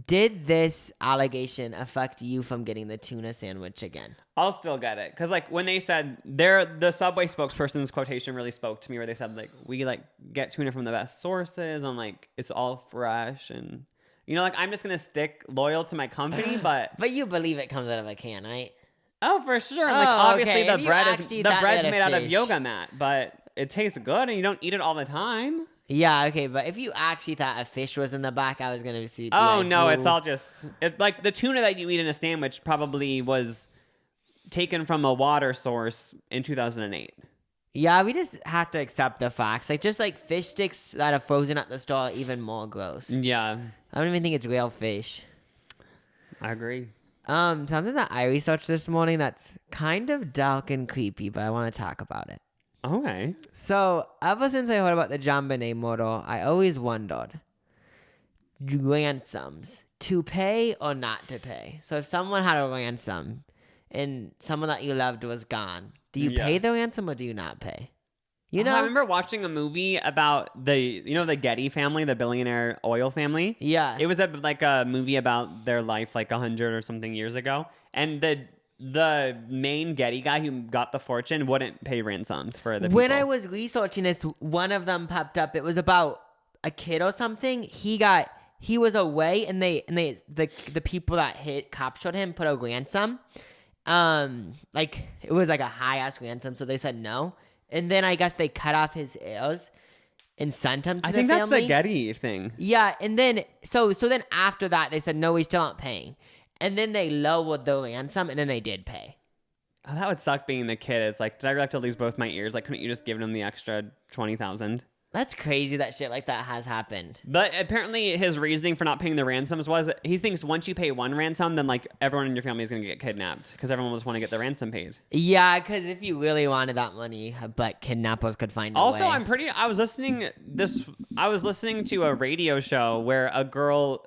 did this allegation affect you from getting the tuna sandwich again? I'll still get it because like when they said the Subway spokesperson's quotation really spoke to me, where they said like we like get tuna from the best sources and like it's all fresh and like I'm just gonna stick loyal to my company, but you believe it comes out of a can, right? Oh, for sure. Like obviously okay. the bread's made out of yoga mat, but it tastes good and you don't eat it all the time. Yeah, okay, but if you actually thought a fish was in the back, I was gonna see. Oh like, no, it's all just like the tuna that you eat in a sandwich probably was taken from a water source in 2008. Yeah, we just have to accept the facts. Like just like fish sticks that are frozen at the store are even more gross. Yeah, I don't even think it's real fish. I agree. Something that I researched this morning that's kind of dark and creepy, but I want to talk about it. Okay. So ever since I heard about the JonBenet model, I always wondered, ransoms, to pay or not to pay. So if someone had a ransom and someone that you loved was gone, do you pay the ransom or do you not pay? You know? I remember watching a movie about the Getty family, the billionaire oil family. Yeah. It was a movie about their life like 100 or something years ago. And the main Getty guy who got the fortune wouldn't pay ransoms for the people. When I was researching this, one of them popped up. It was about a kid or something. He was away and the people that captured him put a ransom. Like it was like a high ass ransom, so they said no. And then I guess they cut off his heirs and sent him to the family. I think that's the Getty thing. Yeah, and then so then after that they said no, we still aren't paying. And then they lowered the ransom and then they did pay. Oh, that would suck being the kid. It's like, did I really have to lose both my ears? Like, couldn't you just give them the extra 20,000? That's crazy that shit like that has happened. But apparently his reasoning for not paying the ransoms was he thinks once you pay one ransom, then like everyone in your family is going to get kidnapped because everyone just want to get the ransom paid. Yeah, because if you really wanted that money, but kidnappers could find a also, way. I was listening to a radio show where a girl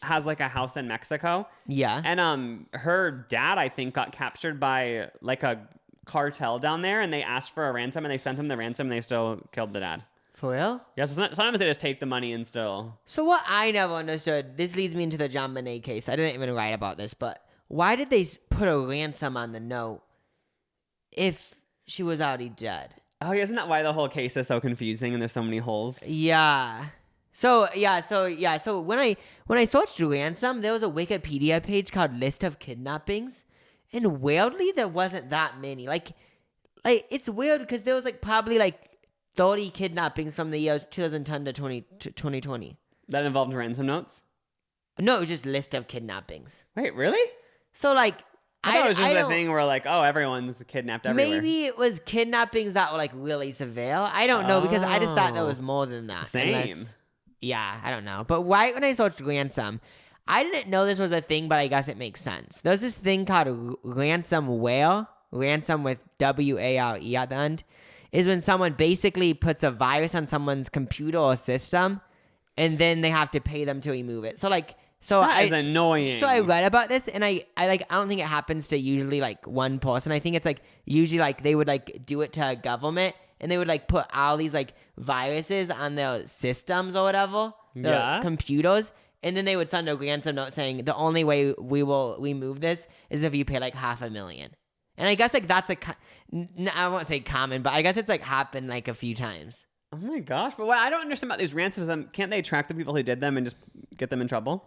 has like a house in Mexico. Yeah. And her dad, I think, got captured by like a cartel down there and they asked for a ransom and they sent him the ransom and they still killed the dad. For real? Yeah, so sometimes they just take the money and still... So what I never understood, this leads me into the JonBenet case. I didn't even write about this, but why did they put a ransom on the note if she was already dead? Oh, yeah, isn't that why the whole case is so confusing and there's so many holes? Yeah. So when I searched ransom, there was a Wikipedia page called List of Kidnappings, and weirdly there wasn't that many. Like it's weird because there was like probably like 30 kidnappings from the years 2010 to 2020. That involved ransom notes? No, it was just list of kidnappings. Wait, really? So like I thought it was just a thing where like, oh, everyone's kidnapped everywhere. Maybe it was kidnappings that were like really severe. I don't know because I just thought there was more than that. Same. Yeah, I don't know. But right when I searched ransom, I didn't know this was a thing, but I guess it makes sense. There's this thing called ransomware, ransom with W-A-R-E at the end, is when someone basically puts a virus on someone's computer or system, and then they have to pay them to remove it. That is annoying. So I read about this, and I don't think it happens to usually like one person. I think it's like usually like they would like do it to a government, and they would like put all these like viruses on their systems or whatever, their computers, and then they would send a ransom note saying the only way we will remove this is if you pay like $500,000. And I guess like that's I won't say common, but I guess it's like happened like a few times. Oh my gosh! But what I don't understand about these ransoms, can't they track the people who did them and just get them in trouble?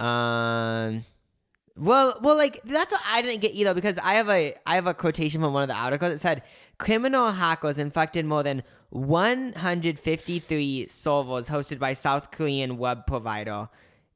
Well, like that's what I didn't get either because I have a quotation from one of the articles that said criminal hackers infected more than 153 servers hosted by South Korean web provider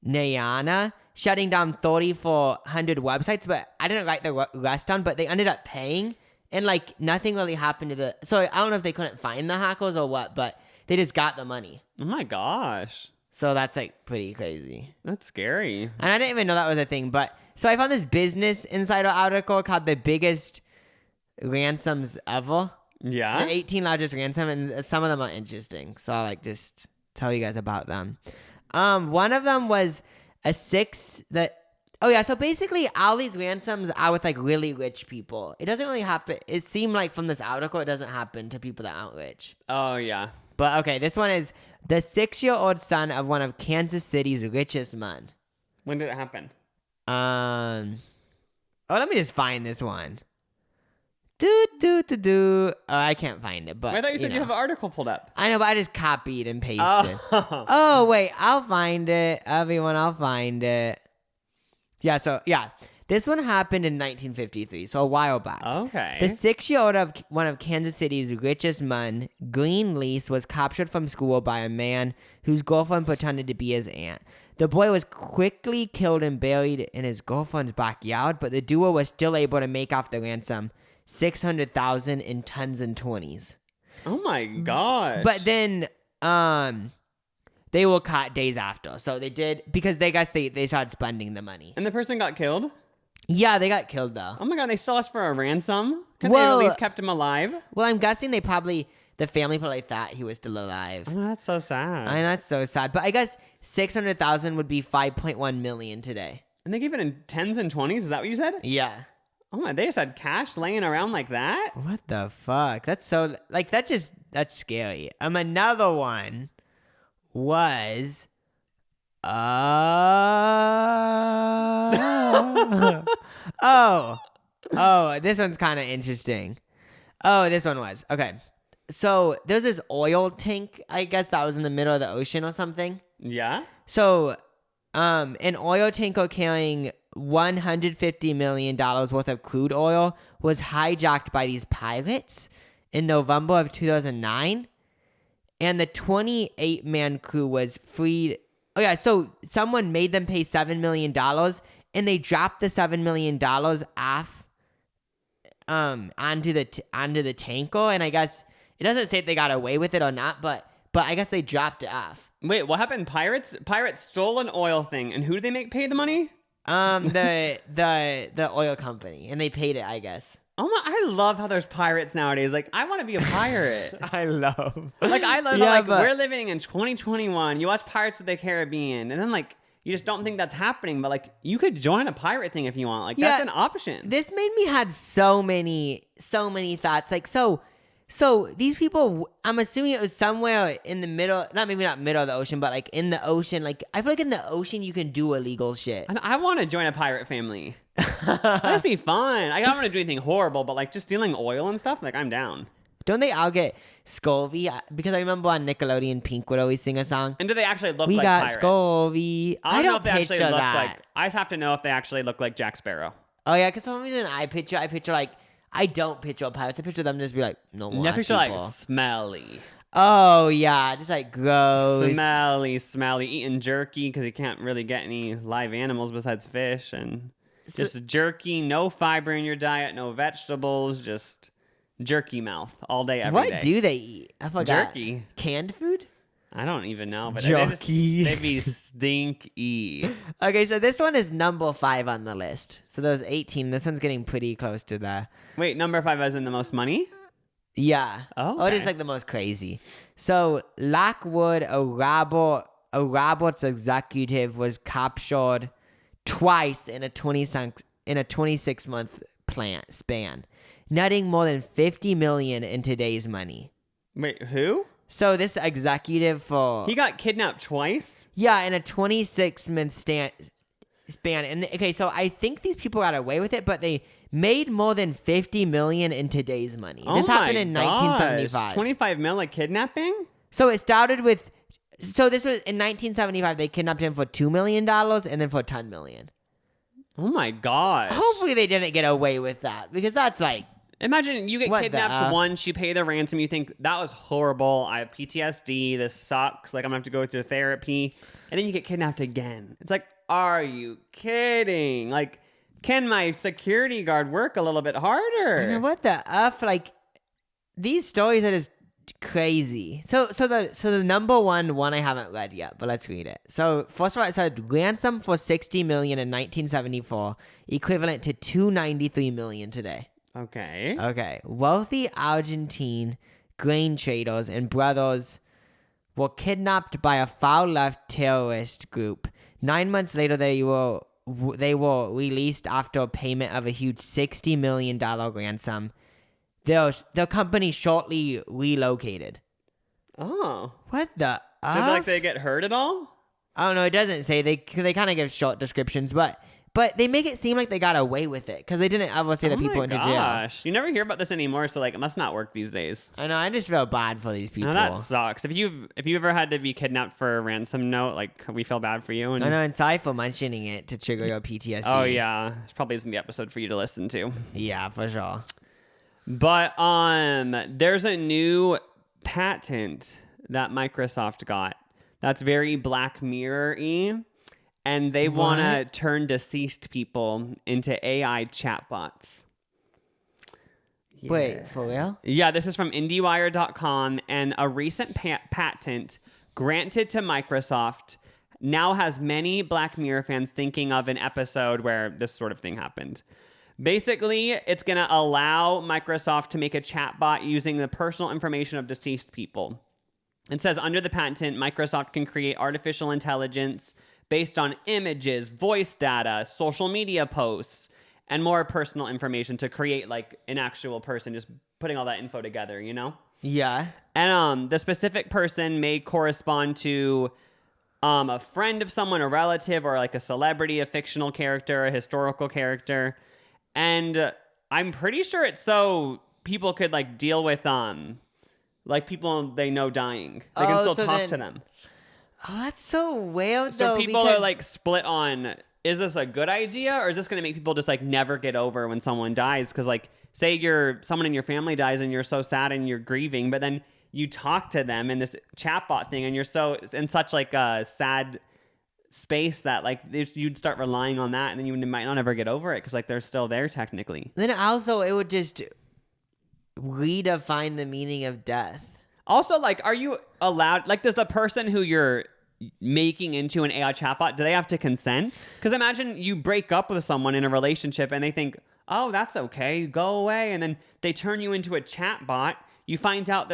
Nyana, shutting down 3,400 websites. But I didn't write the rest down. But they ended up paying, and like nothing really happened to the. So I don't know if they couldn't find the hackers or what, but they just got the money. Oh my gosh! So that's like pretty crazy. That's scary. And I didn't even know that was a thing. But so I found this Business Insider article called "The Biggest Ransoms Ever." Yeah. The 18 largest ransom, and some of them are interesting. So I'll like just tell you guys about them. One of them was a 6 that. Oh yeah, so basically all these ransoms are with like really rich people. It doesn't really happen. It seemed like from this article, it doesn't happen to people that aren't rich. Oh yeah. But okay, this one is the 6-year-old son of one of Kansas City's richest men. When did it happen? Oh, let me just find this one. Oh, I can't find it, but I thought you said you have an article pulled up. I know, but I just copied and pasted. Oh. Oh, wait, I'll find it. Everyone, I'll find it. Yeah, this one happened in 1953, so a while back. Okay. The 6-year-old of one of Kansas City's richest men, Green Lease, was captured from school by a man whose girlfriend pretended to be his aunt. The boy was quickly killed and buried in his girlfriend's backyard, but the duo was still able to make off the ransom, $600,000 in 10s and 20s. Oh my gosh. But then they were caught days after. So they did, because they started spending the money. And the person got killed? Yeah, they got killed though. Oh my god, they sold us for a ransom? Could Well- they at least kept him alive? Well, I'm guessing the family probably thought he was still alive. Oh, that's so sad. I know, that's so sad. But I guess 600,000 would be 5.1 million today. And they give it in 10s and 20s? Is that what you said? Yeah. Oh my, they just had cash laying around like that? What the fuck? That's so that's scary. Another one was oh, this one's kind of interesting. Oh, this one was. Okay. So, there's this oil tank, I guess that was in the middle of the ocean or something. Yeah? So, an oil tanker carrying $150 million worth of crude oil was hijacked by these pirates in November of 2009. And the 28-man crew was freed. Oh, yeah. So someone made them pay $7 million and they dropped the $7 million off onto the tanker. And I guess it doesn't say if they got away with it or not, but I guess they dropped it off. Wait, what happened? Pirates stole an oil thing, and who did they make pay the money? The oil company, and they paid it, I guess. Oh my! I love how there's pirates nowadays. Like, I want to be a pirate. I love. We're living in 2021. You watch Pirates of the Caribbean, and then like you just don't think that's happening, but like you could join a pirate thing if you want. Like that's an option. This made me had so many thoughts. Like so these people, I'm assuming it was somewhere in the middle, not middle of the ocean, but like in the ocean. Like I feel like in the ocean you can do illegal shit. And I want to join a pirate family. That'd just be fun. I don't want to do anything horrible, but like just stealing oil and stuff, like I'm down. Don't they all get Scovy? Because I remember on Nickelodeon, Pink would always sing a song. And do they actually look like pirates? We got Scovy. I don't know if they actually look that. like. I just have to know if they actually look like Jack Sparrow. Oh yeah, because for some reason I picture like I don't picture pirates. I picture them just be like normal. I picture people. like smelly. Oh yeah, just like gross. Smelly, eating jerky because you can't really get any live animals besides fish, and just jerky, no fiber in your diet, no vegetables, just jerky mouth all day, every day. What do they eat? I forgot. Jerky. Canned food? I don't even know, but jerky. They'd be stinky. Okay, so this one is number 5 on the list. So there's 18. This one's getting pretty close to the. Wait, number 5 as in the most money? Yeah. Oh, okay. It is like the most crazy. So Lockwood, a Roberts executive, was captured twice in a 26-month span, netting more than $50 million in today's money. Wait, who? So this executive he got kidnapped twice? Yeah, in a 26-month span. And okay, so I think these people got away with it, but they made more than $50 million in today's money. This happened in 1975. 25 mil a kidnapping? So it started with. So this was in 1975. They kidnapped him for $2 million and then for $10 million. Oh my gosh! Hopefully they didn't get away with that, because that's like. Imagine you get kidnapped once, you pay the ransom, you think, that was horrible, I have PTSD, this sucks, like I'm gonna have to go through therapy, and then you get kidnapped again. It's like, are you kidding? Like, can my security guard work a little bit harder? I mean, what the F? Like, these stories are just crazy. So the number one I haven't read yet, but let's read it. So first of all, it said ransom for $60 million in 1974, equivalent to $293 million today. Okay. Wealthy Argentine grain traders and brothers were kidnapped by a far-left terrorist group. 9 months later, they were released after payment of a huge $60 million ransom. Their company shortly relocated. Oh. What the F? Does like they get hurt at all? I don't know. It doesn't say. They kind of give short descriptions, but they make it seem like they got away with it because they didn't ever say the people into jail. Gosh, you never hear about this anymore, so like it must not work these days. I know. I just feel bad for these people. No, that sucks. If you ever had to be kidnapped for a ransom note, like we feel bad for you. And I know. And sorry for mentioning it to trigger your PTSD. Oh yeah, it probably isn't the episode for you to listen to. Yeah, for sure. But there's a new patent that Microsoft got that's very Black Mirror-y. And they want to turn deceased people into AI chatbots. Yeah. Wait, for real? Yeah, this is from IndieWire.com. And a recent patent granted to Microsoft now has many Black Mirror fans thinking of an episode where this sort of thing happened. Basically, it's going to allow Microsoft to make a chatbot using the personal information of deceased people. It says under the patent, Microsoft can create artificial intelligence based on images, voice data, social media posts, and more personal information to create like an actual person, just putting all that info together, you know? Yeah. And the specific person may correspond to a friend of someone, a relative, or like a celebrity, a fictional character, a historical character. And I'm pretty sure it's so people could like deal with like people they know dying. They can still talk to them. Oh, that's so weird. So though, people because... are like split on, is this a good idea, or is this going to make people just like never get over when someone dies? Because like, say someone in your family dies and you're so sad and you're grieving, but then you talk to them in this chatbot thing and you're so in such like a sad space that like you'd start relying on that, and then you might not ever get over it because like they're still there technically. Then also it would just redefine the meaning of death. Also, like, are you allowed, like, does the person who you're making into an AI chatbot, do they have to consent? Because imagine you break up with someone in a relationship and they think, oh, that's okay, go away, and then they turn you into a chatbot. You find out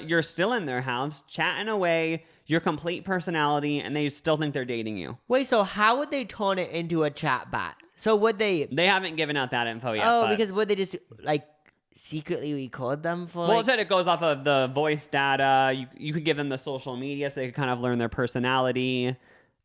you're still in their house chatting away your complete personality, and they still think they're dating you. Wait, so how would they turn it into a chatbot? So would they? They haven't given out that info yet. Oh, because would they just like secretly record them for? Well, it said it goes off of the voice data. You could give them the social media so they could kind of learn their personality.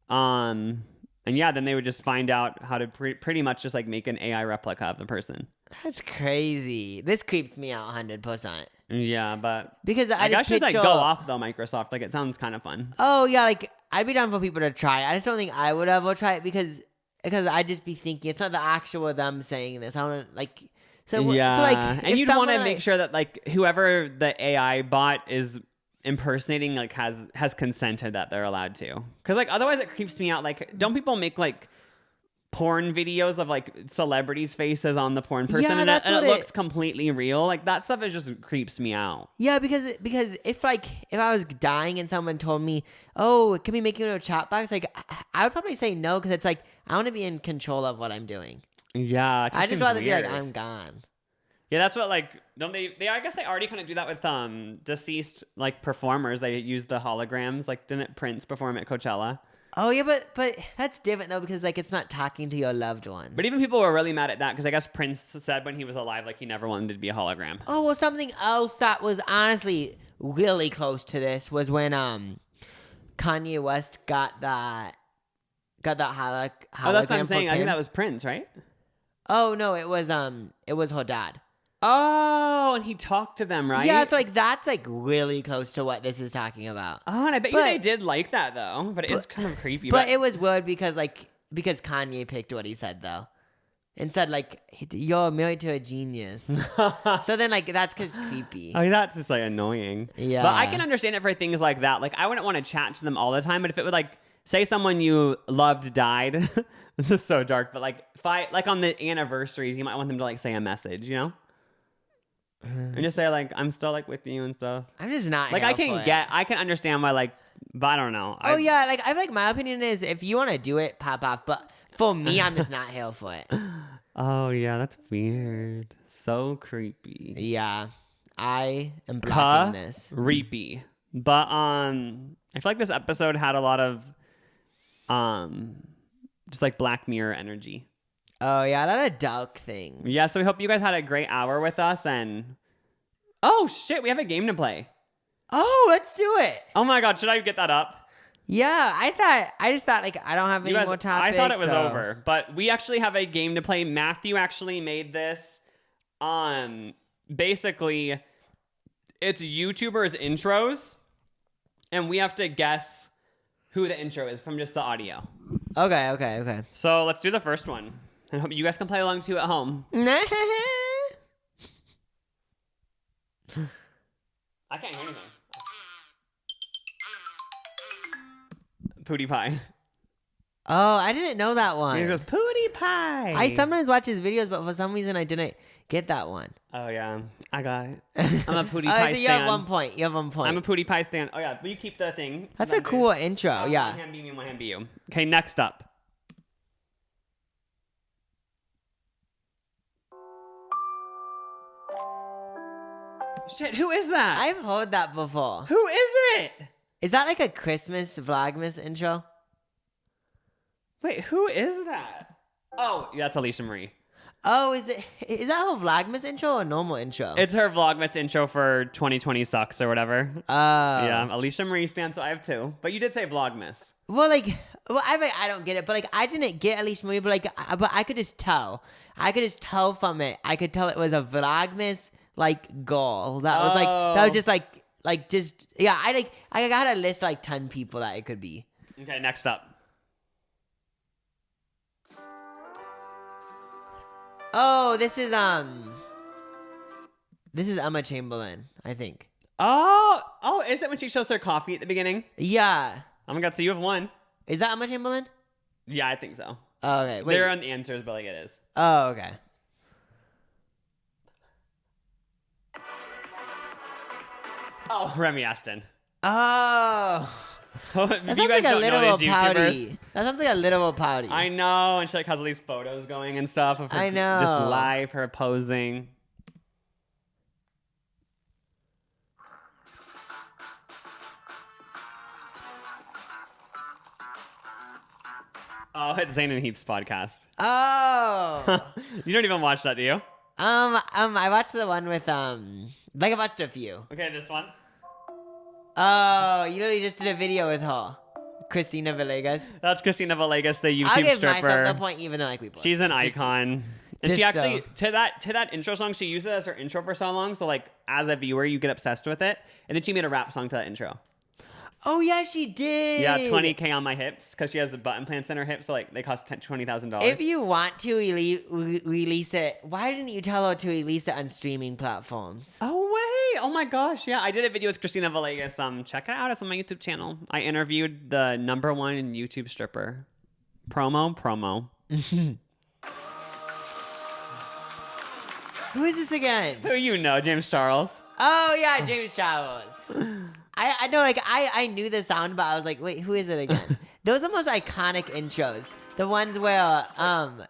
And yeah, then they would just find out how to pretty much just like make an AI replica of the person. That's crazy. This creeps me out 100%. Yeah, but because I just picture... like go off though, Microsoft. Like it sounds kind of fun. Oh yeah, like I'd be down for people to try it. I just don't think I would ever try it because I'd just be thinking it's not the actual them saying this. I want to like yeah, so like, and you'd want to make sure that like whoever the AI bot is impersonating like has consented that they're allowed to. Because like otherwise it creeps me out. Like don't people make like porn videos of like celebrities' faces on the porn person, and it looks completely real? Like that stuff just creeps me out. Yeah, because if I was dying and someone told me, oh, can we make you a chat box? Like I would probably say no, because it's like I want to be in control of what I'm doing. Yeah, I just rather be like I'm gone. Yeah, that's what like don't they I guess they already kind of do that with deceased like performers. They use the holograms. Like didn't Prince perform at Coachella? Oh yeah, but that's different though, because like it's not talking to your loved ones. But even people were really mad at that because I guess Prince said when he was alive like he never wanted to be a hologram. Oh well, something else that was honestly really close to this was when Kanye West got that hologram. Oh, that's what I'm saying. I think that was Prince, right? Oh no, it was her dad. Oh, and he talked to them, right? Yeah, so like that's like really close to what this is talking about. Oh, and I bet you they did like that though, but it is kind of creepy. But it was weird because Kanye picked what he said though, and said like you're married to a genius. So then like that's just creepy. I mean, that's just like annoying. Yeah, but I can understand it for things like that. Like I wouldn't want to chat to them all the time, but if it would like say someone you loved died, this is so dark. But like if like on the anniversaries, you might want them to like say a message, you know. And just say like I'm still like with you and stuff. I'm just not like I can understand why like, but I don't know. Yeah, like I feel like my opinion is if you want to do it, pop off. But for me, I'm just not here for it. Oh yeah, that's weird. So creepy. Yeah, I am blocking this. Creepy. But I feel like this episode had a lot of just like Black Mirror energy. Oh, yeah, a lot of dark things. Yeah, so we hope you guys had a great hour with us. And oh, shit, we have a game to play. Oh, let's do it. Oh, my God, should I get that up? Yeah, I just thought, like, I don't have any more topics. I thought it was over, but we actually have a game to play. Matthew actually made this. Basically, it's YouTubers' intros, and we have to guess who the intro is from just the audio. Okay. So let's do the first one. I hope you guys can play along too at home. I can't hear anything. Pootie Pie. Oh, I didn't know that one. He goes, Pootie Pie. I sometimes watch his videos, but for some reason I didn't Get that one. Oh, yeah. I got it. I'm a Pootie Oh, Pie so you stan. have 1 point. You have 1 point. I'm a Pootie Pie stan. Oh, yeah. Will you keep the thing? That's a cool intro. Yeah. One hand be me, one hand be you. Okay, next up. Shit, who is that? I've heard that before. Who is it? Is that like a Christmas Vlogmas intro? Wait, who is that? Oh, yeah, that's Alicia Marie. Oh, is that her Vlogmas intro or normal intro? It's her Vlogmas intro for 2020 Sucks or whatever. Oh. Yeah, Alicia Marie stands, so I have 2. But you did say Vlogmas. Well, I don't get it, but I didn't get Alicia Marie, but I could just tell. I could just tell from it. I could tell it was a Vlogmas goal. That was just yeah. I got a list 10 people that it could be. Okay, next up. Oh, this is Emma Chamberlain, I think. Oh, is it when she shows her coffee at the beginning? Yeah. Oh my god, so you have 1. Is that Emma Chamberlain? Yeah, I think so. Oh, okay. Wait. They're on the answers, but it is. Oh, okay. Oh, Remy Aston. Oh. If you guys don't know these YouTubers. That sounds like a literal party. I know, and she has all these photos going and stuff of her I know. just live, her posing. Oh, it's Zane and Heath's podcast. Oh. You don't even watch that, do you? I watched the one with I watched a few. Okay, this one. Oh, you literally just did a video with her. Christina Villegas. That's Christina Villegas, the YouTube I'll give stripper. myself the point even though we play. She's an icon. And just she actually so. to that intro song, she used it as her intro for so long. So as a viewer, you get obsessed with it. And then she made a rap song to that intro. Oh yeah, she did. Yeah, 20K on my hips because she has the button plants in her hips, so they cost $20,000. If you want to release it, why didn't you tell her to release it on streaming platforms? Oh wait! Oh my gosh! Yeah, I did a video with Christina Villegas. Check it out. It's on my YouTube channel. I interviewed the #1 YouTube stripper. Promo. Who is this again? Who you know, James Charles. Oh yeah, James Charles. I know, I knew the sound, but I was like, wait, who is it again? Those are the most iconic intros. The ones where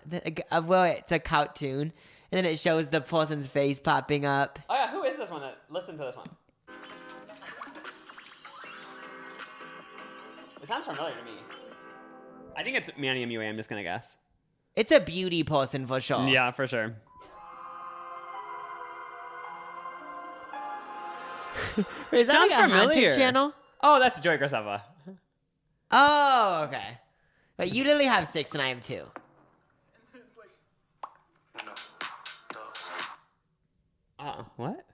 it's a cartoon, and then it shows the person's face popping up. Oh yeah, who is this one? Listen to this one. It sounds familiar to me. I think it's Manny MUA, I'm just gonna guess. It's a beauty person for sure. Yeah, for sure. Wait, is that Sounds like a familiar. haunted channel? Oh, that's Joey Graceffa. Oh, okay. But you literally have 6 and I have 2. What?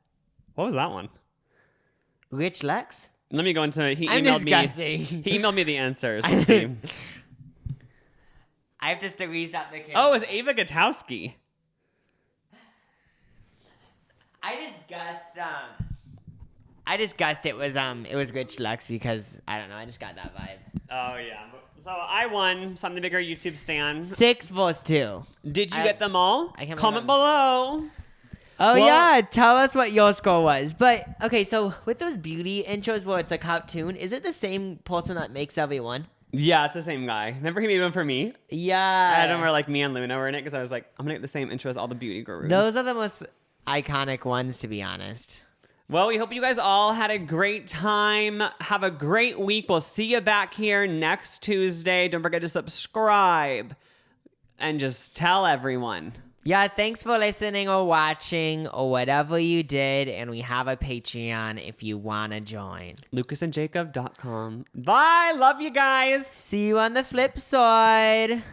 What was that one? Rich Lex? Let me go into it. I'm just guessing. He emailed me the answers. Let's see. I have to restart the camera. Oh, it was Ava Gutowski. I just guessed it was Rich Lux because I don't know, I just got that vibe. Oh yeah. So I won Something Bigger YouTube stand. 6 vs 2. Did you get them all? I can't Comment remember. below. Oh Well- yeah, tell us what your score was. But okay, so with those beauty intros where it's a cartoon, is it the same person that makes everyone? Yeah, it's the same guy. Remember he made one for me? Yeah. I remember me and Luna were in it because I was like, I'm gonna get the same intro as all the beauty gurus. Those are the most iconic ones, to be honest. Well, we hope you guys all had a great time. Have a great week. We'll see you back here next Tuesday. Don't forget to subscribe and just tell everyone. Yeah, thanks for listening or watching or whatever you did. And we have a Patreon if you want to join. LucasandJacob.com. Bye. Love you guys. See you on the flip side.